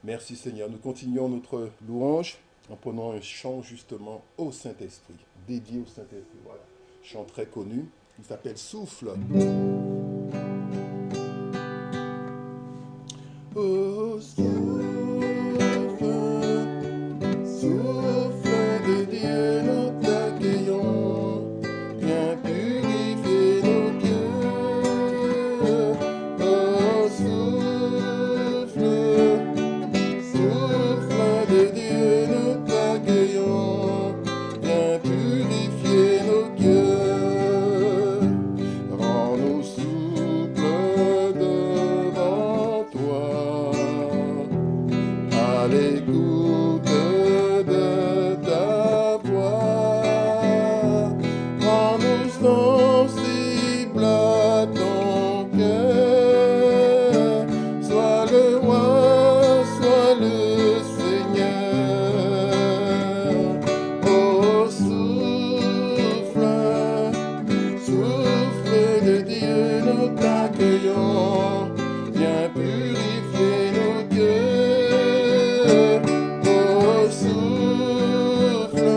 Merci Seigneur. Nous continuons notre louange en prenant un chant justement au Saint-Esprit, dédié au Saint-Esprit. Voilà. Chant très connu. Il s'appelle Souffle. Oh, souffle, souffle de Dieu, nous t'accueillons. Viens purifier nos cœurs. Oh, souffle, souffle de Dieu, nous t'accueillons. Viens purifier nos cœurs. Rends-nous souples devant toi. À l'écoute de ta voix, rends-nous sensibles à ton cœur. Sois le roi, sois le Seigneur. Oh, souffle, souffle de Dieu, nous t'accueillons. Viens purifier nos cœurs. Oh, souffle,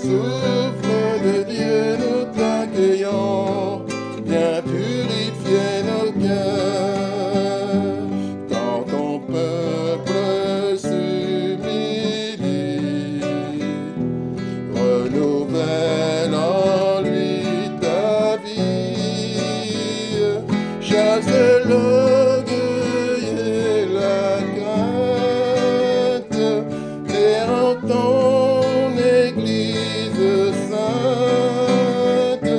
souffle de Dieu, nous t'accueillons. Viens purifier nos cœurs. Quand ton peuple s'humilie, renouvelle en lui ta vie. Chasse l'orgueil et la crainte, et rends ton Église sainte.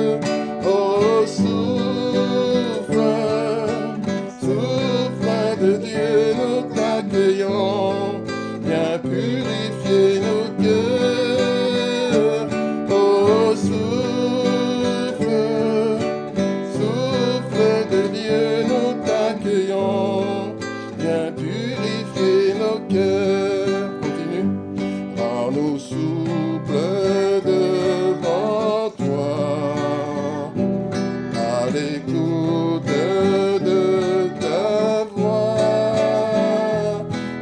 Oh, souffle, souffle de Dieu, nous t'accueillons. Viens purifier nos cœurs. Oh, souffle, souffle de Dieu, nous t'accueillons. Viens purifier nos cœurs. Continue. Rends-nous souples devant toi. À l'écoute de ta voix,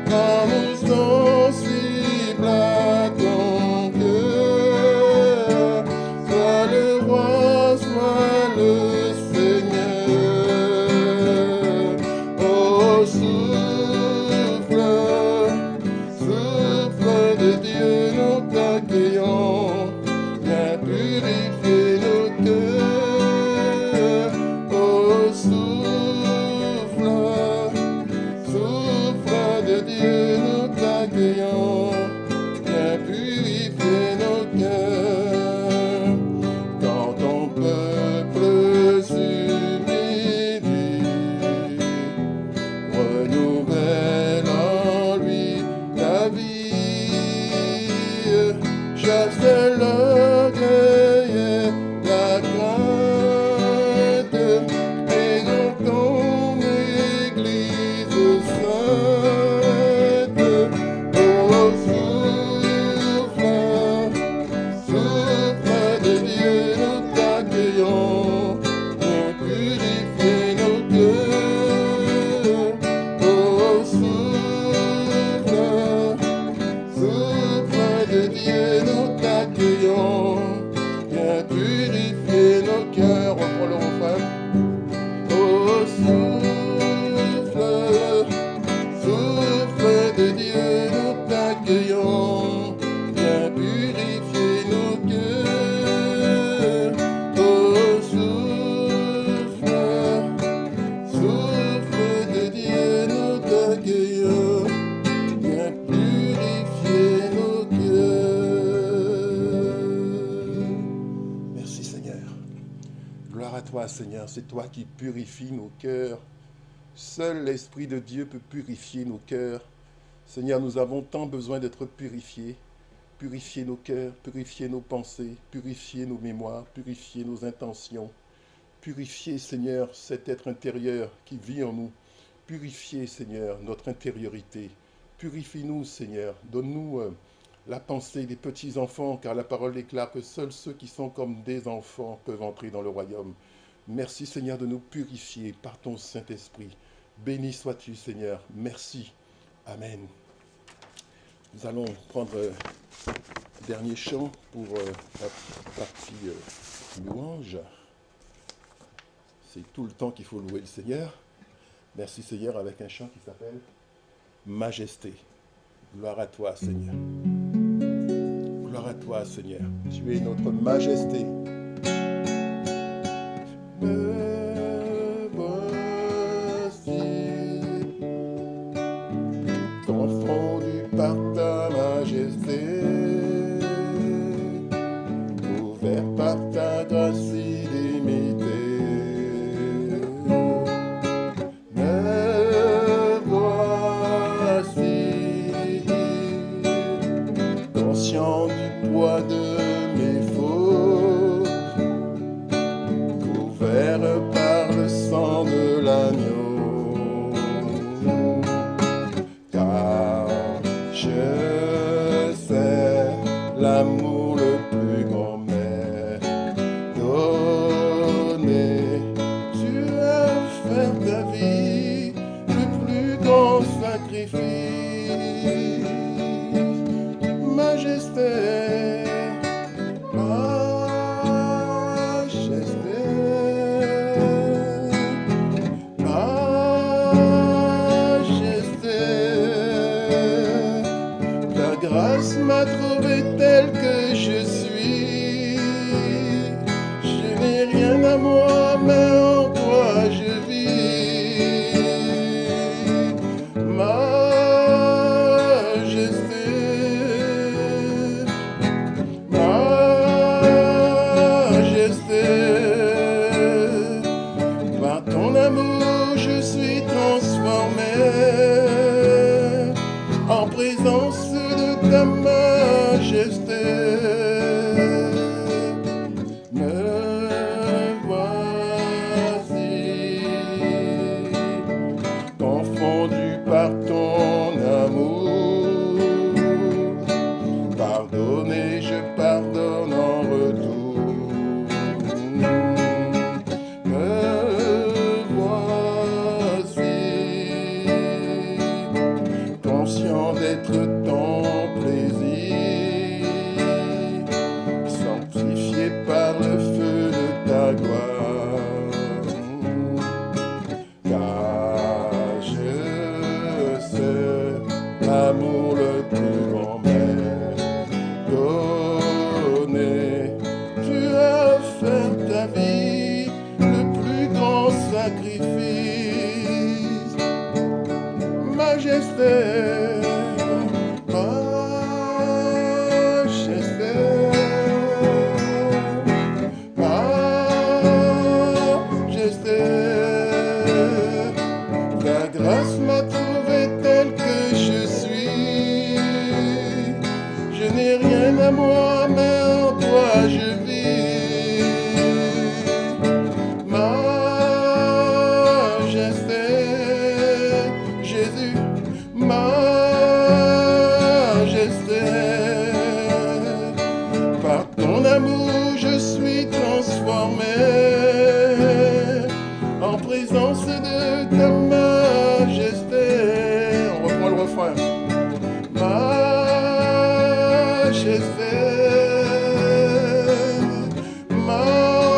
rends-nous sensibles à ton cœur. Sois le roi, sois le Seigneur. Oh, souffle, souffle de Dieu, nous t'accueillons. Viens purifier nos cœurs. Oh, souffle, souffle de Dieu, nous t'accueillons. Viens purifier nos cœurs. Quand ton peuple s'humilie, renouvelle en lui ta vie. Chasse l'orgueil et la crainte, et dans ton Église sainte. Oh, souffle, souffle de Dieu, nous t'accueillons. Viens purifier nos cœurs. Oh, souffle, souffle de Dieu, nous t'accueillons. Viens purifier nos cœurs. Reprends le refrain. Oh, souffle, souffle de Dieu, nous t'accueillons. Viens purifier nos cœurs. Oh, souffle, souffle de Dieu, nous t'accueillons. Viens purifier nos cœurs. Merci Seigneur. Gloire à toi Seigneur, c'est toi qui purifies nos cœurs. Seul l'Esprit de Dieu peut purifier nos cœurs. Seigneur, nous avons tant besoin d'être purifiés. Purifier nos cœurs, purifier nos pensées, purifier nos mémoires, purifier nos intentions. Purifier, Seigneur, cet être intérieur qui vit en nous. Purifier, Seigneur, notre intériorité. Purifie-nous, Seigneur. Donne-nous la pensée des petits-enfants, car la parole déclare que seuls ceux qui sont comme des enfants peuvent entrer dans le royaume. Merci, Seigneur, de nous purifier par ton Saint-Esprit. Béni sois-tu, Seigneur. Merci Amen. Nous allons prendre le dernier chant pour la partie louange. C'est tout le temps qu'il faut louer le Seigneur. Merci Seigneur avec un chant qui s'appelle Majesté. Gloire à toi Seigneur. Gloire à toi Seigneur. Tu es notre majesté. Me voici, confondu par ta majesté, ouvert par ta grâce illimitée. Me voici, conscient du poids de mes fautes, couvert par le sang de l'agneau, car je sais l'amour le plus grand m'est donné. Tu as offert ta vie, le plus grand sacrifice. Majesté, majesté, majesté. Ta grâce m'a trouvé tel que je suis. Je n'ai rien à moi, mais en toi je vis. Majesté, majesté, par ton amour je suis transformé en présence de ta majesté. Me voici, confondu par ton amour. Pardonné, je pardonne en retour. Me voici, conscient d'être ton plaisir, sanctifié par le feu de ta gloire. Car je sais l'amour le plus grand m'est donné. Tu as offert ta vie, le plus grand sacrifice. Majesté, majesté, majesté. Ta grâce m'a trouvé tel que je suis. Je n'ai rien à moi, mais en toi je vis. Majesté, Jésus, majesté. Par ton amour je suis transformé en présence de ta majesté. On reprend le refrain. Majesté, majesté,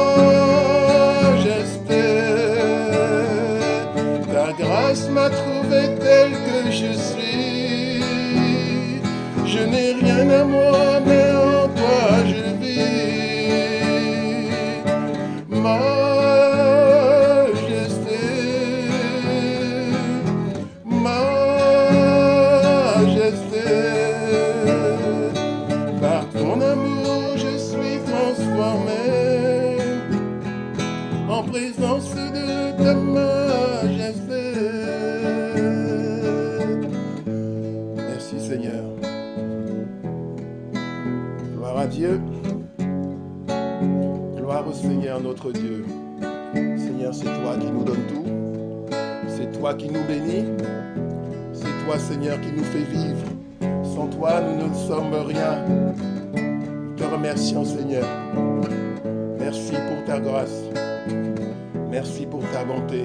ta grâce m'a trouvé tel que je suis. Je n'ai rien à moi, mais en toi je vis. Majesté, majesté, par ton amour je suis transformé en présence de ta majesté. Merci Seigneur. Gloire à Dieu. Gloire au Seigneur notre Dieu. Seigneur, c'est toi qui nous donne tout. C'est toi qui nous bénis. C'est toi, Seigneur, qui nous fait vivre. Sans toi, nous ne sommes rien. Nous te remercions, Seigneur. Merci pour ta grâce. Merci pour ta bonté.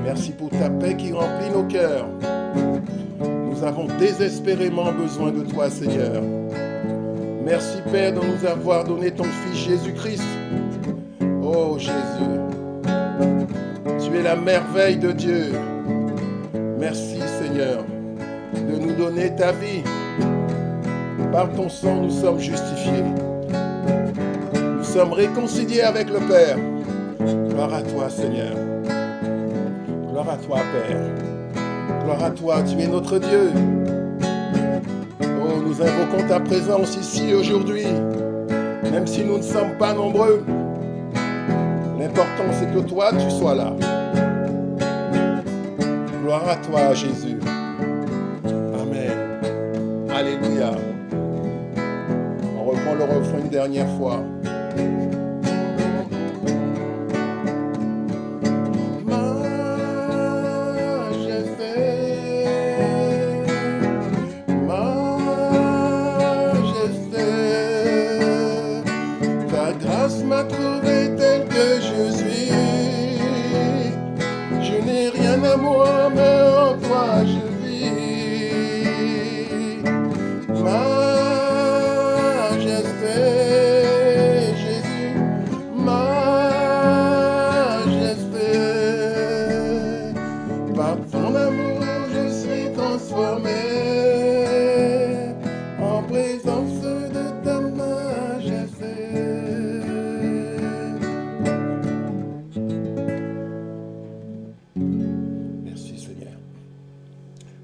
Merci pour ta paix qui remplit nos cœurs. Nous avons désespérément besoin de toi, Seigneur. Merci, Père, de nous avoir donné ton Fils Jésus-Christ. Oh, Jésus, tu es la merveille de Dieu. Merci, Seigneur, de nous donner ta vie. Par ton sang, nous sommes justifiés. Nous sommes réconciliés avec le Père. Gloire à toi, Seigneur. Gloire à toi, Père. Gloire à toi, tu es notre Dieu. Oh, nous invoquons ta présence ici aujourd'hui, même si nous ne sommes pas nombreux. L'important, c'est que toi, tu sois là. Gloire à toi, Jésus. Amen. Alléluia. On reprend le refrain une dernière fois.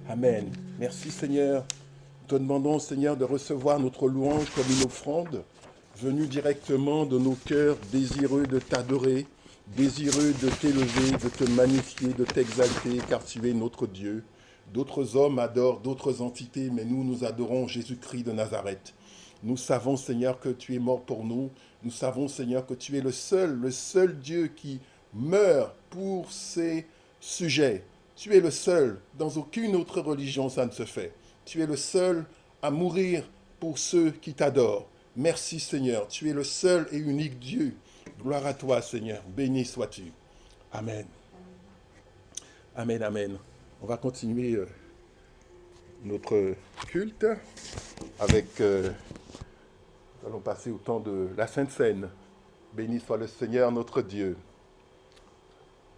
Amen. Merci Seigneur. Nous te demandons Seigneur de recevoir notre louange comme une offrande venue directement de nos cœurs désireux de t'adorer, désireux de t'élever, de te magnifier, de t'exalter, car tu es notre Dieu. D'autres hommes adorent d'autres entités, mais nous adorons Jésus-Christ de Nazareth. Nous savons Seigneur que tu es mort pour nous. Nous savons Seigneur que tu es le seul Dieu qui meurt pour ses sujets. Tu es le seul, dans aucune autre religion ça ne se fait. Tu es le seul à mourir pour ceux qui t'adorent. Merci Seigneur, tu es le seul et unique Dieu. Gloire à toi Seigneur, béni sois-tu. Amen. Amen, amen. On va continuer notre culte avec... nous allons passer au temps de la Sainte Seine. Béni soit le Seigneur notre Dieu.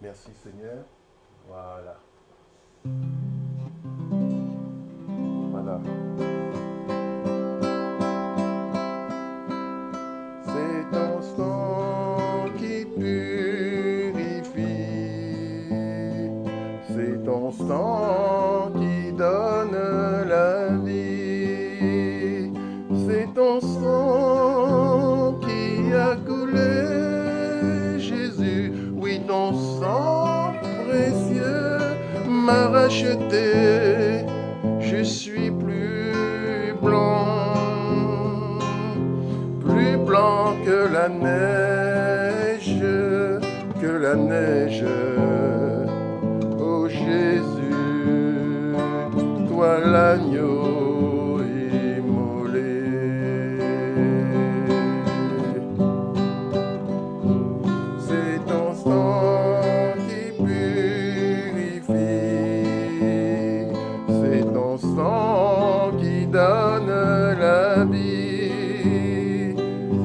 Merci Seigneur. Voilà. Voilà. C'est ton sang qui purifie, c'est ton sang qui donne la vie, c'est ton sang qui a coulé, Jésus, oui ton sang précieux m'a racheté, je suis plus blanc que la neige, oh Jésus, toi l'agneau immolé. C'est ton sang qui purifie, c'est ton sang qui donne la vie,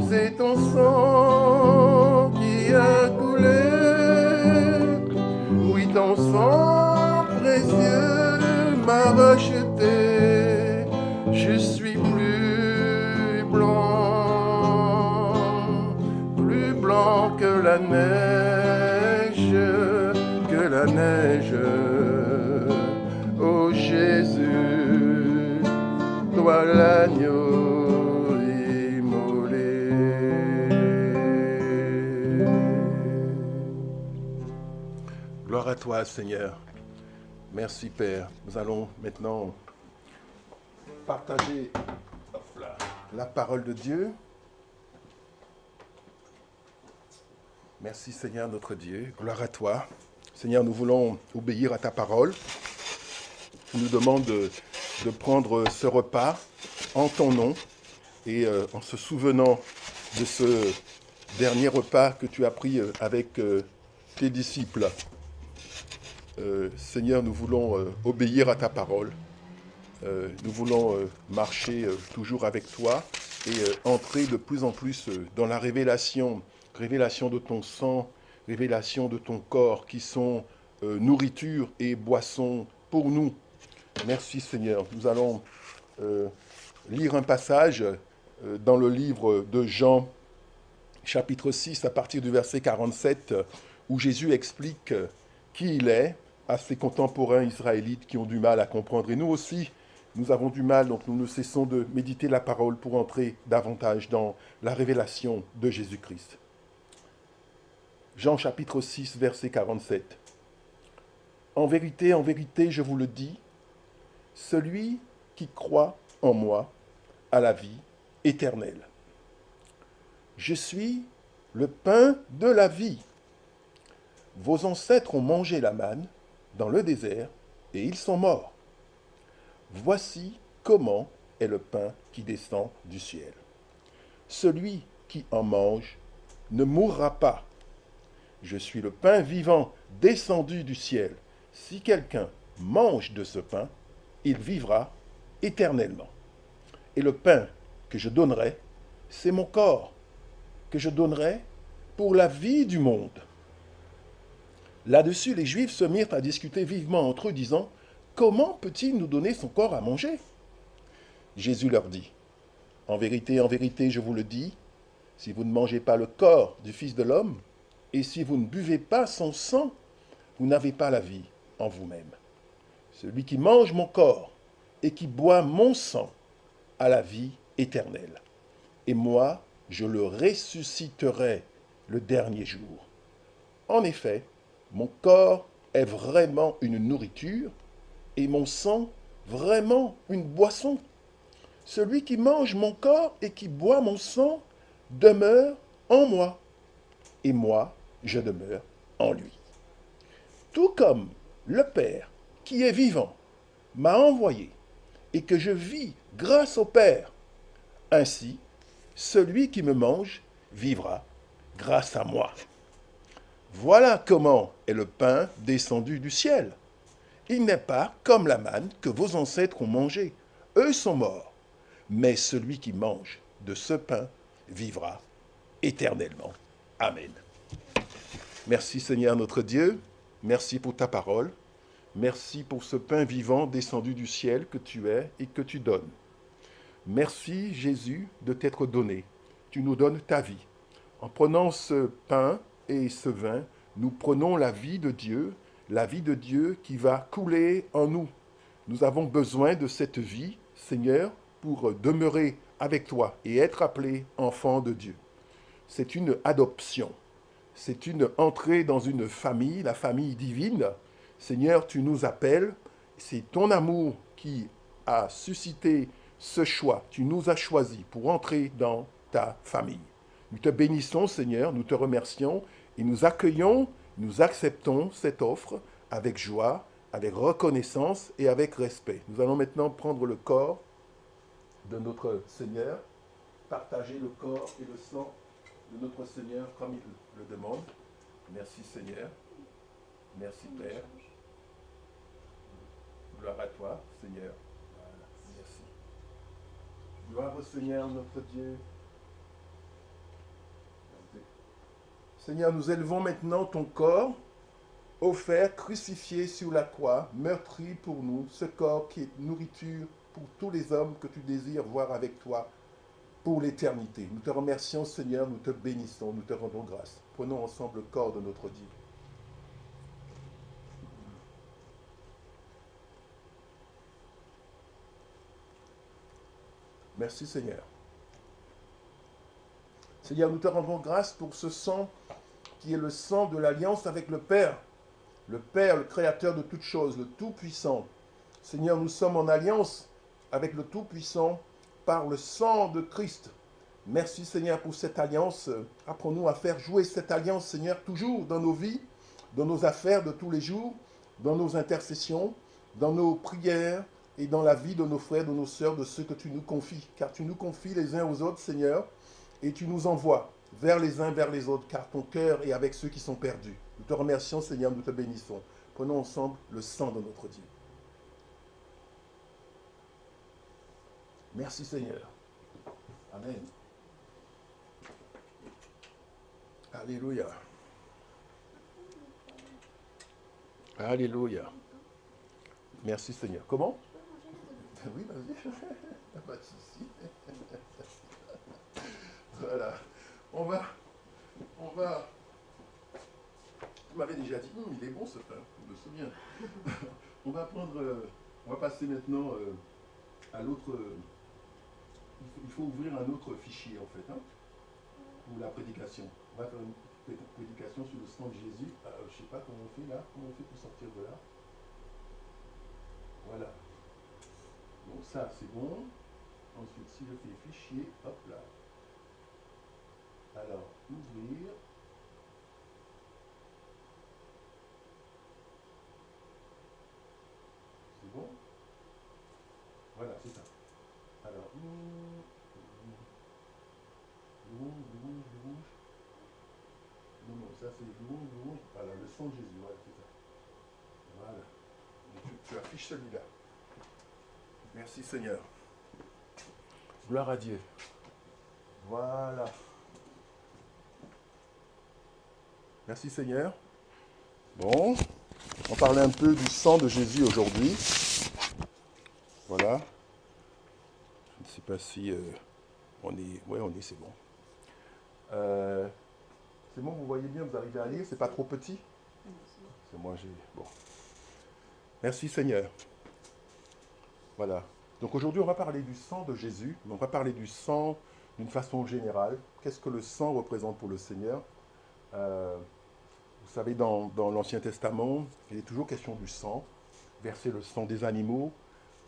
c'est ton sang qui a coulé, oui ton sang précieux m'a racheté, je suis plus blanc que la neige, oh Jésus, toi l'agneau immolé. Gloire à toi, Seigneur. Merci, Père. Nous allons maintenant partager la parole de Dieu. Merci, Seigneur, notre Dieu. Gloire à toi. Seigneur, nous voulons obéir à ta parole. Tu nous demandes de prendre ce repas en ton nom et en se souvenant de ce dernier repas que tu as pris avec tes disciples. Seigneur, nous voulons obéir à ta parole. Nous voulons marcher toujours avec toi et entrer de plus en plus dans la révélation de ton sang, révélation de ton corps, qui sont nourriture et boisson pour nous. Merci Seigneur. Nous allons lire un passage dans le livre de Jean, chapitre 6, à partir du verset 47, où Jésus explique qui il est à ses contemporains israélites qui ont du mal à comprendre. Et nous aussi, nous avons du mal, donc nous ne cessons de méditer la parole pour entrer davantage dans la révélation de Jésus-Christ. Jean chapitre 6, verset 47. En vérité, je vous le dis, celui qui croit en moi a la vie éternelle. Je suis le pain de la vie. Vos ancêtres ont mangé la manne dans le désert et ils sont morts. Voici comment est le pain qui descend du ciel. Celui qui en mange ne mourra pas. Je suis le pain vivant descendu du ciel. Si quelqu'un mange de ce pain, il vivra éternellement. Et le pain que je donnerai, c'est mon corps, que je donnerai pour la vie du monde. Là-dessus, les Juifs se mirent à discuter vivement entre eux, disant, « Comment peut-il nous donner son corps à manger ?» Jésus leur dit, « en vérité, je vous le dis, si vous ne mangez pas le corps du Fils de l'homme, et si vous ne buvez pas son sang, vous n'avez pas la vie en vous-même. Celui qui mange mon corps et qui boit mon sang a la vie éternelle. Et moi, je le ressusciterai le dernier jour. En effet, mon corps est vraiment une nourriture et mon sang vraiment une boisson. Celui qui mange mon corps et qui boit mon sang demeure en moi, et moi, je demeure en lui. Tout comme le Père, qui est vivant, m'a envoyé, et que je vis grâce au Père, ainsi, celui qui me mange vivra grâce à moi. Voilà comment est le pain descendu du ciel. Il n'est pas comme la manne que vos ancêtres ont mangé. Eux sont morts. Mais celui qui mange de ce pain vivra éternellement. Amen. Merci Seigneur notre Dieu. Merci pour ta parole. Merci pour ce pain vivant descendu du ciel que tu es et que tu donnes. Merci Jésus de t'être donné. Tu nous donnes ta vie. En prenant ce pain et ce vin, nous prenons la vie de Dieu qui va couler en nous. Nous avons besoin de cette vie, Seigneur, pour demeurer avec toi et être appelés enfants de Dieu. C'est une adoption. C'est une entrée dans une famille, la famille divine. Seigneur, tu nous appelles. C'est ton amour qui a suscité ce choix. Tu nous as choisis pour entrer dans ta famille. Nous te bénissons, Seigneur, nous te remercions et nous accueillons, nous acceptons cette offre avec joie, avec reconnaissance et avec respect. Nous allons maintenant prendre le corps de notre Seigneur, partager le corps et le sang de notre Seigneur comme il le demande. Merci Seigneur. Merci Père. Gloire à toi, Seigneur. Voilà. Merci. Gloire au Seigneur, notre Dieu. Seigneur, nous élevons maintenant ton corps, offert, crucifié sur la croix, meurtri pour nous, ce corps qui est nourriture pour tous les hommes que tu désires voir avec toi pour l'éternité. Nous te remercions, Seigneur, nous te bénissons, nous te rendons grâce. Prenons ensemble le corps de notre Dieu. Merci, Seigneur. Seigneur, nous te rendons grâce pour ce sang qui est le sang de l'alliance avec le Père, le Créateur de toutes choses, le Tout-Puissant. Seigneur, nous sommes en alliance avec le Tout-Puissant par le sang de Christ. Merci Seigneur pour cette alliance. Apprends-nous à faire jouer cette alliance, Seigneur, toujours dans nos vies, dans nos affaires de tous les jours, dans nos intercessions, dans nos prières et dans la vie de nos frères, de nos sœurs, de ceux que tu nous confies. Car tu nous confies les uns aux autres, Seigneur, et tu nous envoies vers les uns, vers les autres, car ton cœur est avec ceux qui sont perdus. Nous te remercions, Seigneur, nous te bénissons. Prenons ensemble le sang de notre Dieu. Merci Seigneur. Amen. Alléluia. Alléluia. Merci Seigneur. Comment? Oui, vas-y. Pas de souci. Voilà. On va. Tu m'avais déjà dit, il est bon ce pain, je me souviens. On va passer maintenant à l'autre. Il faut ouvrir un autre fichier en fait, hein, pour la prédication. On va faire une prédication sur le sang de Jésus. Je ne sais pas comment on fait là, comment on fait pour sortir de là. Voilà. Donc ça c'est bon. Ensuite, si je fais fichier, hop là. Alors, ouvrir. C'est bon? Voilà, c'est ça. Alors, louange. Non, ça c'est louange. Voilà, le sang de Jésus, voilà, c'est ça. Voilà. Tu affiches celui-là. Merci Seigneur. Gloire à Dieu. Voilà. Merci Seigneur. Bon, on parlait un peu du sang de Jésus aujourd'hui. Voilà. Je ne sais pas si on est... Oui, on est, c'est bon. C'est bon, vous voyez bien, vous arrivez à lire, c'est pas trop petit? C'est moi, j'ai... Bon. Merci Seigneur. Voilà. Donc aujourd'hui, on va parler du sang de Jésus. On va parler du sang d'une façon générale. Qu'est-ce que le sang représente pour le Seigneur? Vous savez, dans l'Ancien Testament, il est toujours question du sang. Verser le sang des animaux.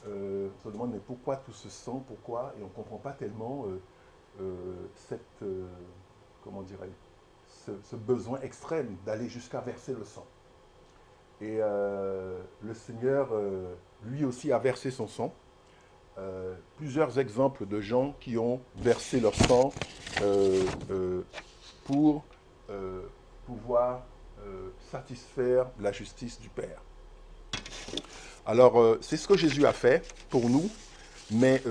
On se demande, mais pourquoi tout ce sang? Pourquoi? Et on ne comprend pas tellement comment dirais-je, ce besoin extrême d'aller jusqu'à verser le sang. Et le Seigneur, lui aussi, a versé son sang. Plusieurs exemples de gens qui ont versé leur sang pour pouvoir satisfaire la justice du Père. Alors, c'est ce que Jésus a fait pour nous, mais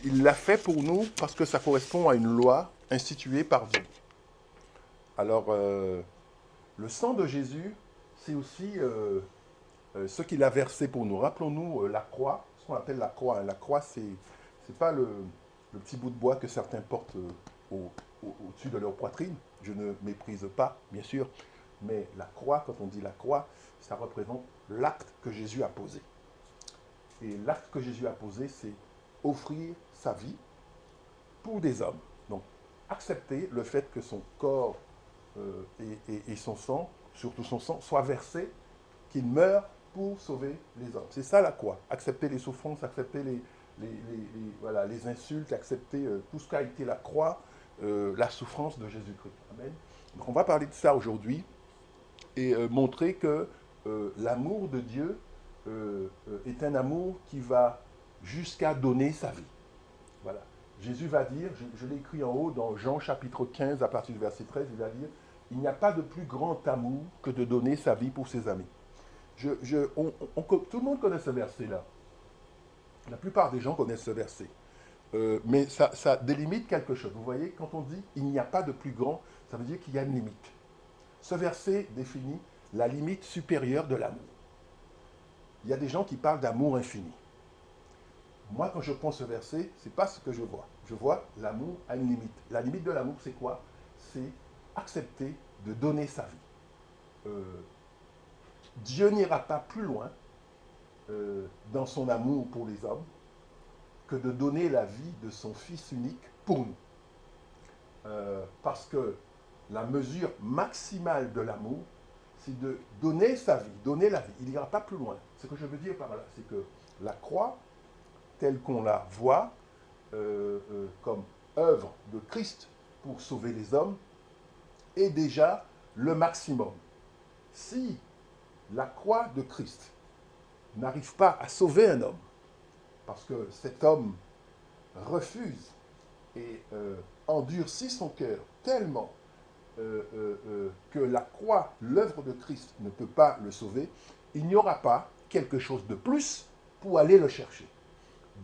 il l'a fait pour nous parce que ça correspond à une loi instituée par Dieu. Alors, le sang de Jésus, c'est aussi ce qu'il a versé pour nous. Rappelons-nous la croix, ce qu'on appelle la croix. La croix, c'est pas le petit bout de bois que certains portent au-dessus de leur poitrine. Je ne méprise pas, bien sûr, mais la croix, quand on dit la croix, ça représente l'acte que Jésus a posé. Et l'acte que Jésus a posé, c'est offrir sa vie pour des hommes. Donc, accepter le fait que son corps et son sang, surtout son sang, soient versés, qu'il meure pour sauver les hommes. C'est ça la croix. Accepter les souffrances, accepter les insultes, accepter tout ce qu'a été la croix, la souffrance de Jésus-Christ. Amen. Donc on va parler de ça aujourd'hui et montrer que l'amour de Dieu est un amour qui va jusqu'à donner sa vie. Voilà. Jésus va dire, je l'ai écrit en haut dans Jean chapitre 15 à partir du verset 13, il va dire, il n'y a pas de plus grand amour que de donner sa vie pour ses amis. Tout le monde connaît ce verset-là. La plupart des gens connaissent ce verset. Mais ça délimite quelque chose. Vous voyez, quand on dit il n'y a pas de plus grand, ça veut dire qu'il y a une limite. Ce verset définit la limite supérieure de l'amour. Il y a des gens qui parlent d'amour infini. Moi, quand je prends ce verset, ce n'est pas ce que je vois. Je vois l'amour à une limite. La limite de l'amour, c'est quoi? C'est accepter de donner sa vie. Dieu n'ira pas plus loin dans son amour pour les hommes que de donner la vie de son Fils unique pour nous. Parce que la mesure maximale de l'amour, c'est de donner sa vie, donner la vie. Il n'ira pas plus loin. Ce que je veux dire par là, c'est que la croix, telle qu'on la voit comme œuvre de Christ pour sauver les hommes, est déjà le maximum. Si la croix de Christ n'arrive pas à sauver un homme, parce que cet homme refuse et endurcit son cœur tellement que la croix, l'œuvre de Christ, ne peut pas le sauver, il n'y aura pas quelque chose de plus pour aller le chercher.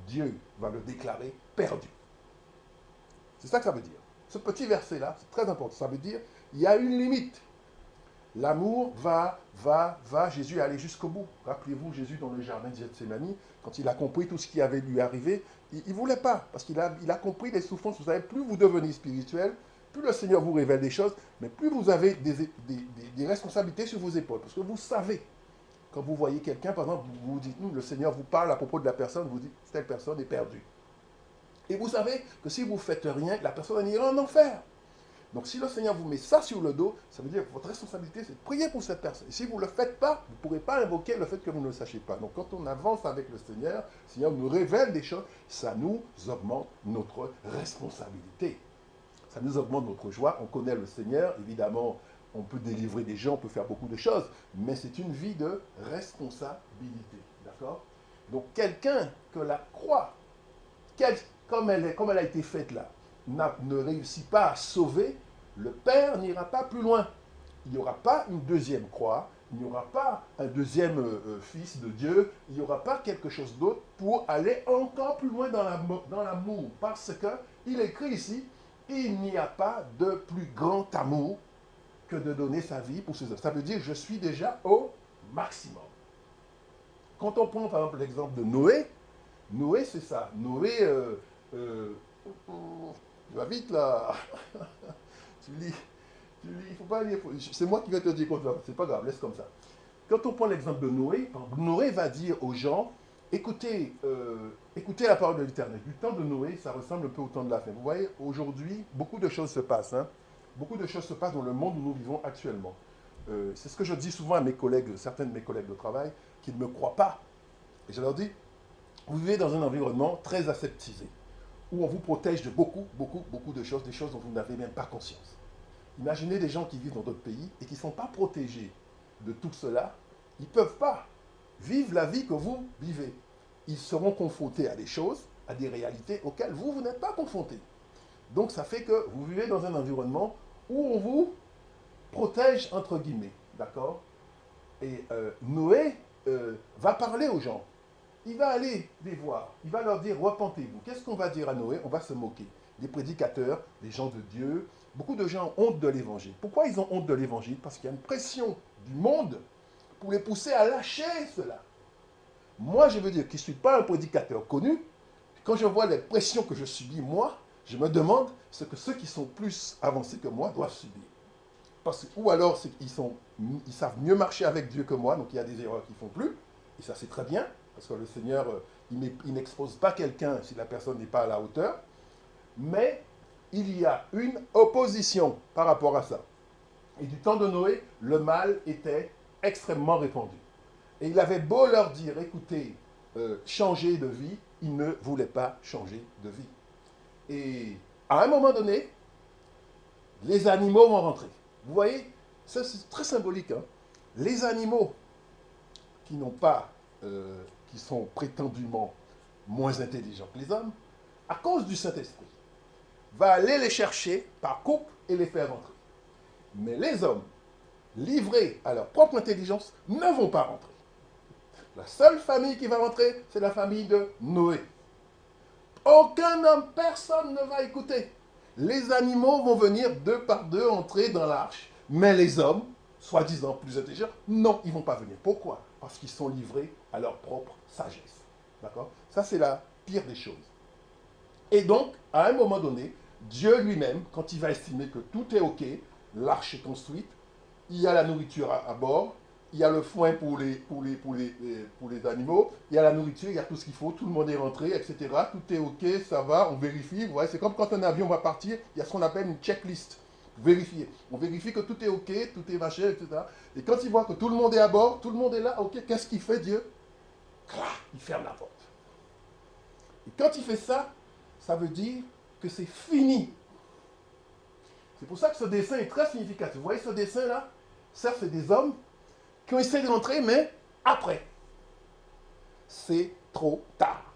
Dieu va le déclarer perdu. C'est ça que ça veut dire. Ce petit verset-là, c'est très important. Ça veut dire, il y a une limite. L'amour va, Jésus est allé jusqu'au bout. Rappelez-vous, Jésus dans le jardin de Gethsémani, quand il a compris tout ce qui avait lui arrivé, il ne voulait pas, parce qu'il a compris les souffrances. Vous savez, plus vous devenez spirituel, plus le Seigneur vous révèle des choses, mais plus vous avez des responsabilités sur vos épaules. Parce que vous savez, quand vous voyez quelqu'un, par exemple, vous vous dites, le Seigneur vous parle à propos de la personne, vous dites, telle personne est perdue. Et vous savez que si vous ne faites rien, la personne ira en enfer. Donc si le Seigneur vous met ça sur le dos, ça veut dire que votre responsabilité, c'est de prier pour cette personne. Et si vous ne le faites pas, vous ne pourrez pas invoquer le fait que vous ne le sachiez pas. Donc quand on avance avec le Seigneur nous révèle des choses, ça nous augmente notre responsabilité. Ça nous augmente notre joie. On connaît le Seigneur, évidemment, on peut délivrer des gens, on peut faire beaucoup de choses, mais c'est une vie de responsabilité. D'accord? Donc quelqu'un que la croix, comme elle a été faite là, ne réussit pas à sauver, le Père n'ira pas plus loin. Il n'y aura pas une deuxième croix, il n'y aura pas un deuxième fils de Dieu, il n'y aura pas quelque chose d'autre pour aller encore plus loin dans l'amour. Parce qu'il écrit ici, il n'y a pas de plus grand amour que de donner sa vie pour ses œuvres. Ça veut dire, je suis déjà au maximum. Quand on prend par exemple l'exemple de Noé, Noé c'est ça. Noé, tu vas vite là. tu lis, il ne faut pas lire. C'est moi qui vais te dire quoi. C'est pas grave, laisse comme ça. Quand on prend l'exemple de Noé, Noé va dire aux gens, écoutez la parole de l'Éternel. Du temps de Noé, ça ressemble un peu au temps de la fin. Vous voyez, aujourd'hui, beaucoup de choses se passent. Hein. Beaucoup de choses se passent dans le monde où nous vivons actuellement. C'est ce que je dis souvent à mes collègues, certains de mes collègues de travail, qui ne me croient pas. Et je leur dis, vous vivez dans un environnement très aseptisé, où on vous protège de beaucoup de choses, des choses dont vous n'avez même pas conscience. Imaginez des gens qui vivent dans d'autres pays et qui ne sont pas protégés de tout cela. Ils ne peuvent pas vivre la vie que vous vivez. Ils seront confrontés à des choses, à des réalités auxquelles vous n'êtes pas confrontés. Donc ça fait que vous vivez dans un environnement où on vous protège, entre guillemets. D'accord? Et Noé va parler aux gens. Il va aller les voir. Il va leur dire, repentez-vous. Qu'est-ce qu'on va dire à Noé? On va se moquer. Les prédicateurs, les gens de Dieu, beaucoup de gens ont honte de l'évangile. Pourquoi ils ont honte de l'évangile? Parce qu'il y a une pression du monde pour les pousser à lâcher cela. Moi, je veux dire que je ne suis pas un prédicateur connu. Quand je vois les pressions que je subis, moi, je me demande ce que ceux qui sont plus avancés que moi doivent subir. Ou alors, ils savent mieux marcher avec Dieu que moi, donc il y a des erreurs qu'ils ne font plus. Et ça, c'est très bien, parce que le Seigneur, il n'expose pas quelqu'un si la personne n'est pas à la hauteur. Mais il y a une opposition par rapport à ça. Et du temps de Noé, le mal était extrêmement répandu. Et il avait beau leur dire, écoutez, changez de vie, ils ne voulaient pas changer de vie. Et à un moment donné, les animaux vont rentrer. Vous voyez, ça c'est très symbolique. Hein? Les animaux qui n'ont pas, qui sont prétendument moins intelligents que les hommes, à cause du Saint-Esprit, va aller les chercher par couple et les faire rentrer. Mais les hommes, livrés à leur propre intelligence, ne vont pas rentrer. La seule famille qui va rentrer, c'est la famille de Noé. Aucun homme, personne ne va écouter. Les animaux vont venir deux par deux entrer dans l'arche. Mais les hommes, soi-disant plus intelligents, non, ils ne vont pas venir. Pourquoi? Parce qu'ils sont livrés à leur propre sagesse. D'accord? Ça, c'est la pire des choses. Et donc, à un moment donné, Dieu lui-même, quand il va estimer que tout est OK, l'arche est construite, il y a la nourriture à bord, il y a le foin pour les animaux, il y a la nourriture, il y a tout ce qu'il faut, tout le monde est rentré, etc. Tout est OK, ça va, on vérifie. Vous voyez, c'est comme quand un avion va partir, il y a ce qu'on appelle une checklist. Vérifier. On vérifie que tout est OK, tout est machin, etc. Et quand il voit que tout le monde est à bord, tout le monde est là, OK, qu'est-ce qu'il fait, Dieu? Il ferme la porte. Et quand il fait ça, ça veut dire que c'est fini. C'est pour ça que ce dessin est très significatif. Vous voyez ce dessin-là? Ça, c'est des hommes qui ont essayé de rentrer, mais après. C'est trop tard.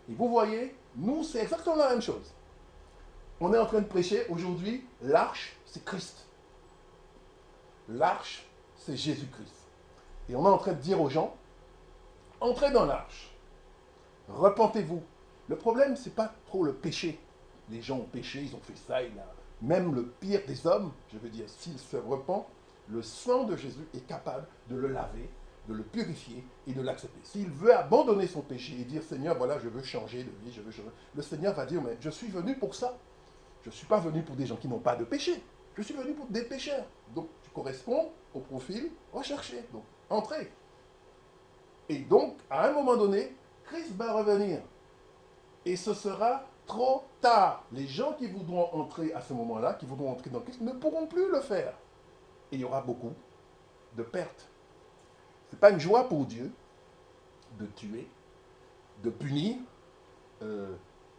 Et vous voyez, nous, c'est exactement la même chose. On est en train de prêcher aujourd'hui, l'arche, c'est Christ. L'arche, c'est Jésus-Christ. Et on est en train de dire aux gens, entrez dans l'arche. repentez-vous. Le problème, ce n'est pas trop le péché. Les gens ont péché, ils ont fait ça et là. Même le pire des hommes, je veux dire, s'il se repent, le sang de Jésus est capable de le laver, de le purifier et de l'accepter. S'il veut abandonner son péché et dire, Seigneur, voilà, je veux changer de vie, je veux changer, le Seigneur va dire, mais je suis venu pour ça. Je ne suis pas venu pour des gens qui n'ont pas de péché. Je suis venu pour des pécheurs. Donc, tu corresponds au profil recherché. Donc, entrez. Et donc, à un moment donné, Christ va revenir. Et ce sera trop tard. Les gens qui voudront entrer à ce moment-là, qui voudront entrer dans Christ, ne pourront plus le faire. Et il y aura beaucoup de pertes. Ce n'est pas une joie pour Dieu de tuer, de punir.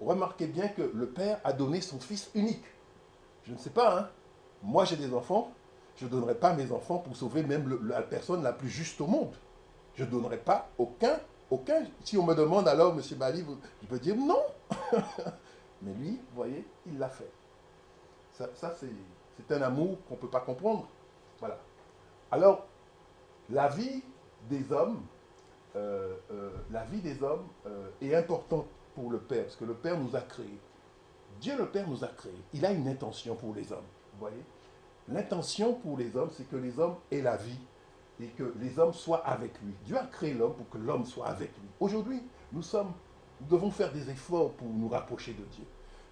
Remarquez bien que le Père a donné son Fils unique. Je ne sais pas, hein. Moi j'ai des enfants, je ne donnerai pas mes enfants pour sauver même la personne la plus juste au monde. Je ne donnerai pas aucun. Si on me demande alors, M. Bali, je peux dire non. Mais lui, vous voyez, il l'a fait. Ça c'est un amour qu'on ne peut pas comprendre. Voilà. Alors, la vie des hommes, est importante pour le Père, parce que le Père nous a créés. Dieu le Père nous a créés. Il a une intention pour les hommes. Vous voyez? L'intention pour les hommes, c'est que les hommes aient la vie et que les hommes soient avec lui. Dieu a créé l'homme pour que l'homme soit avec lui. Aujourd'hui, nous devons faire des efforts pour nous rapprocher de Dieu.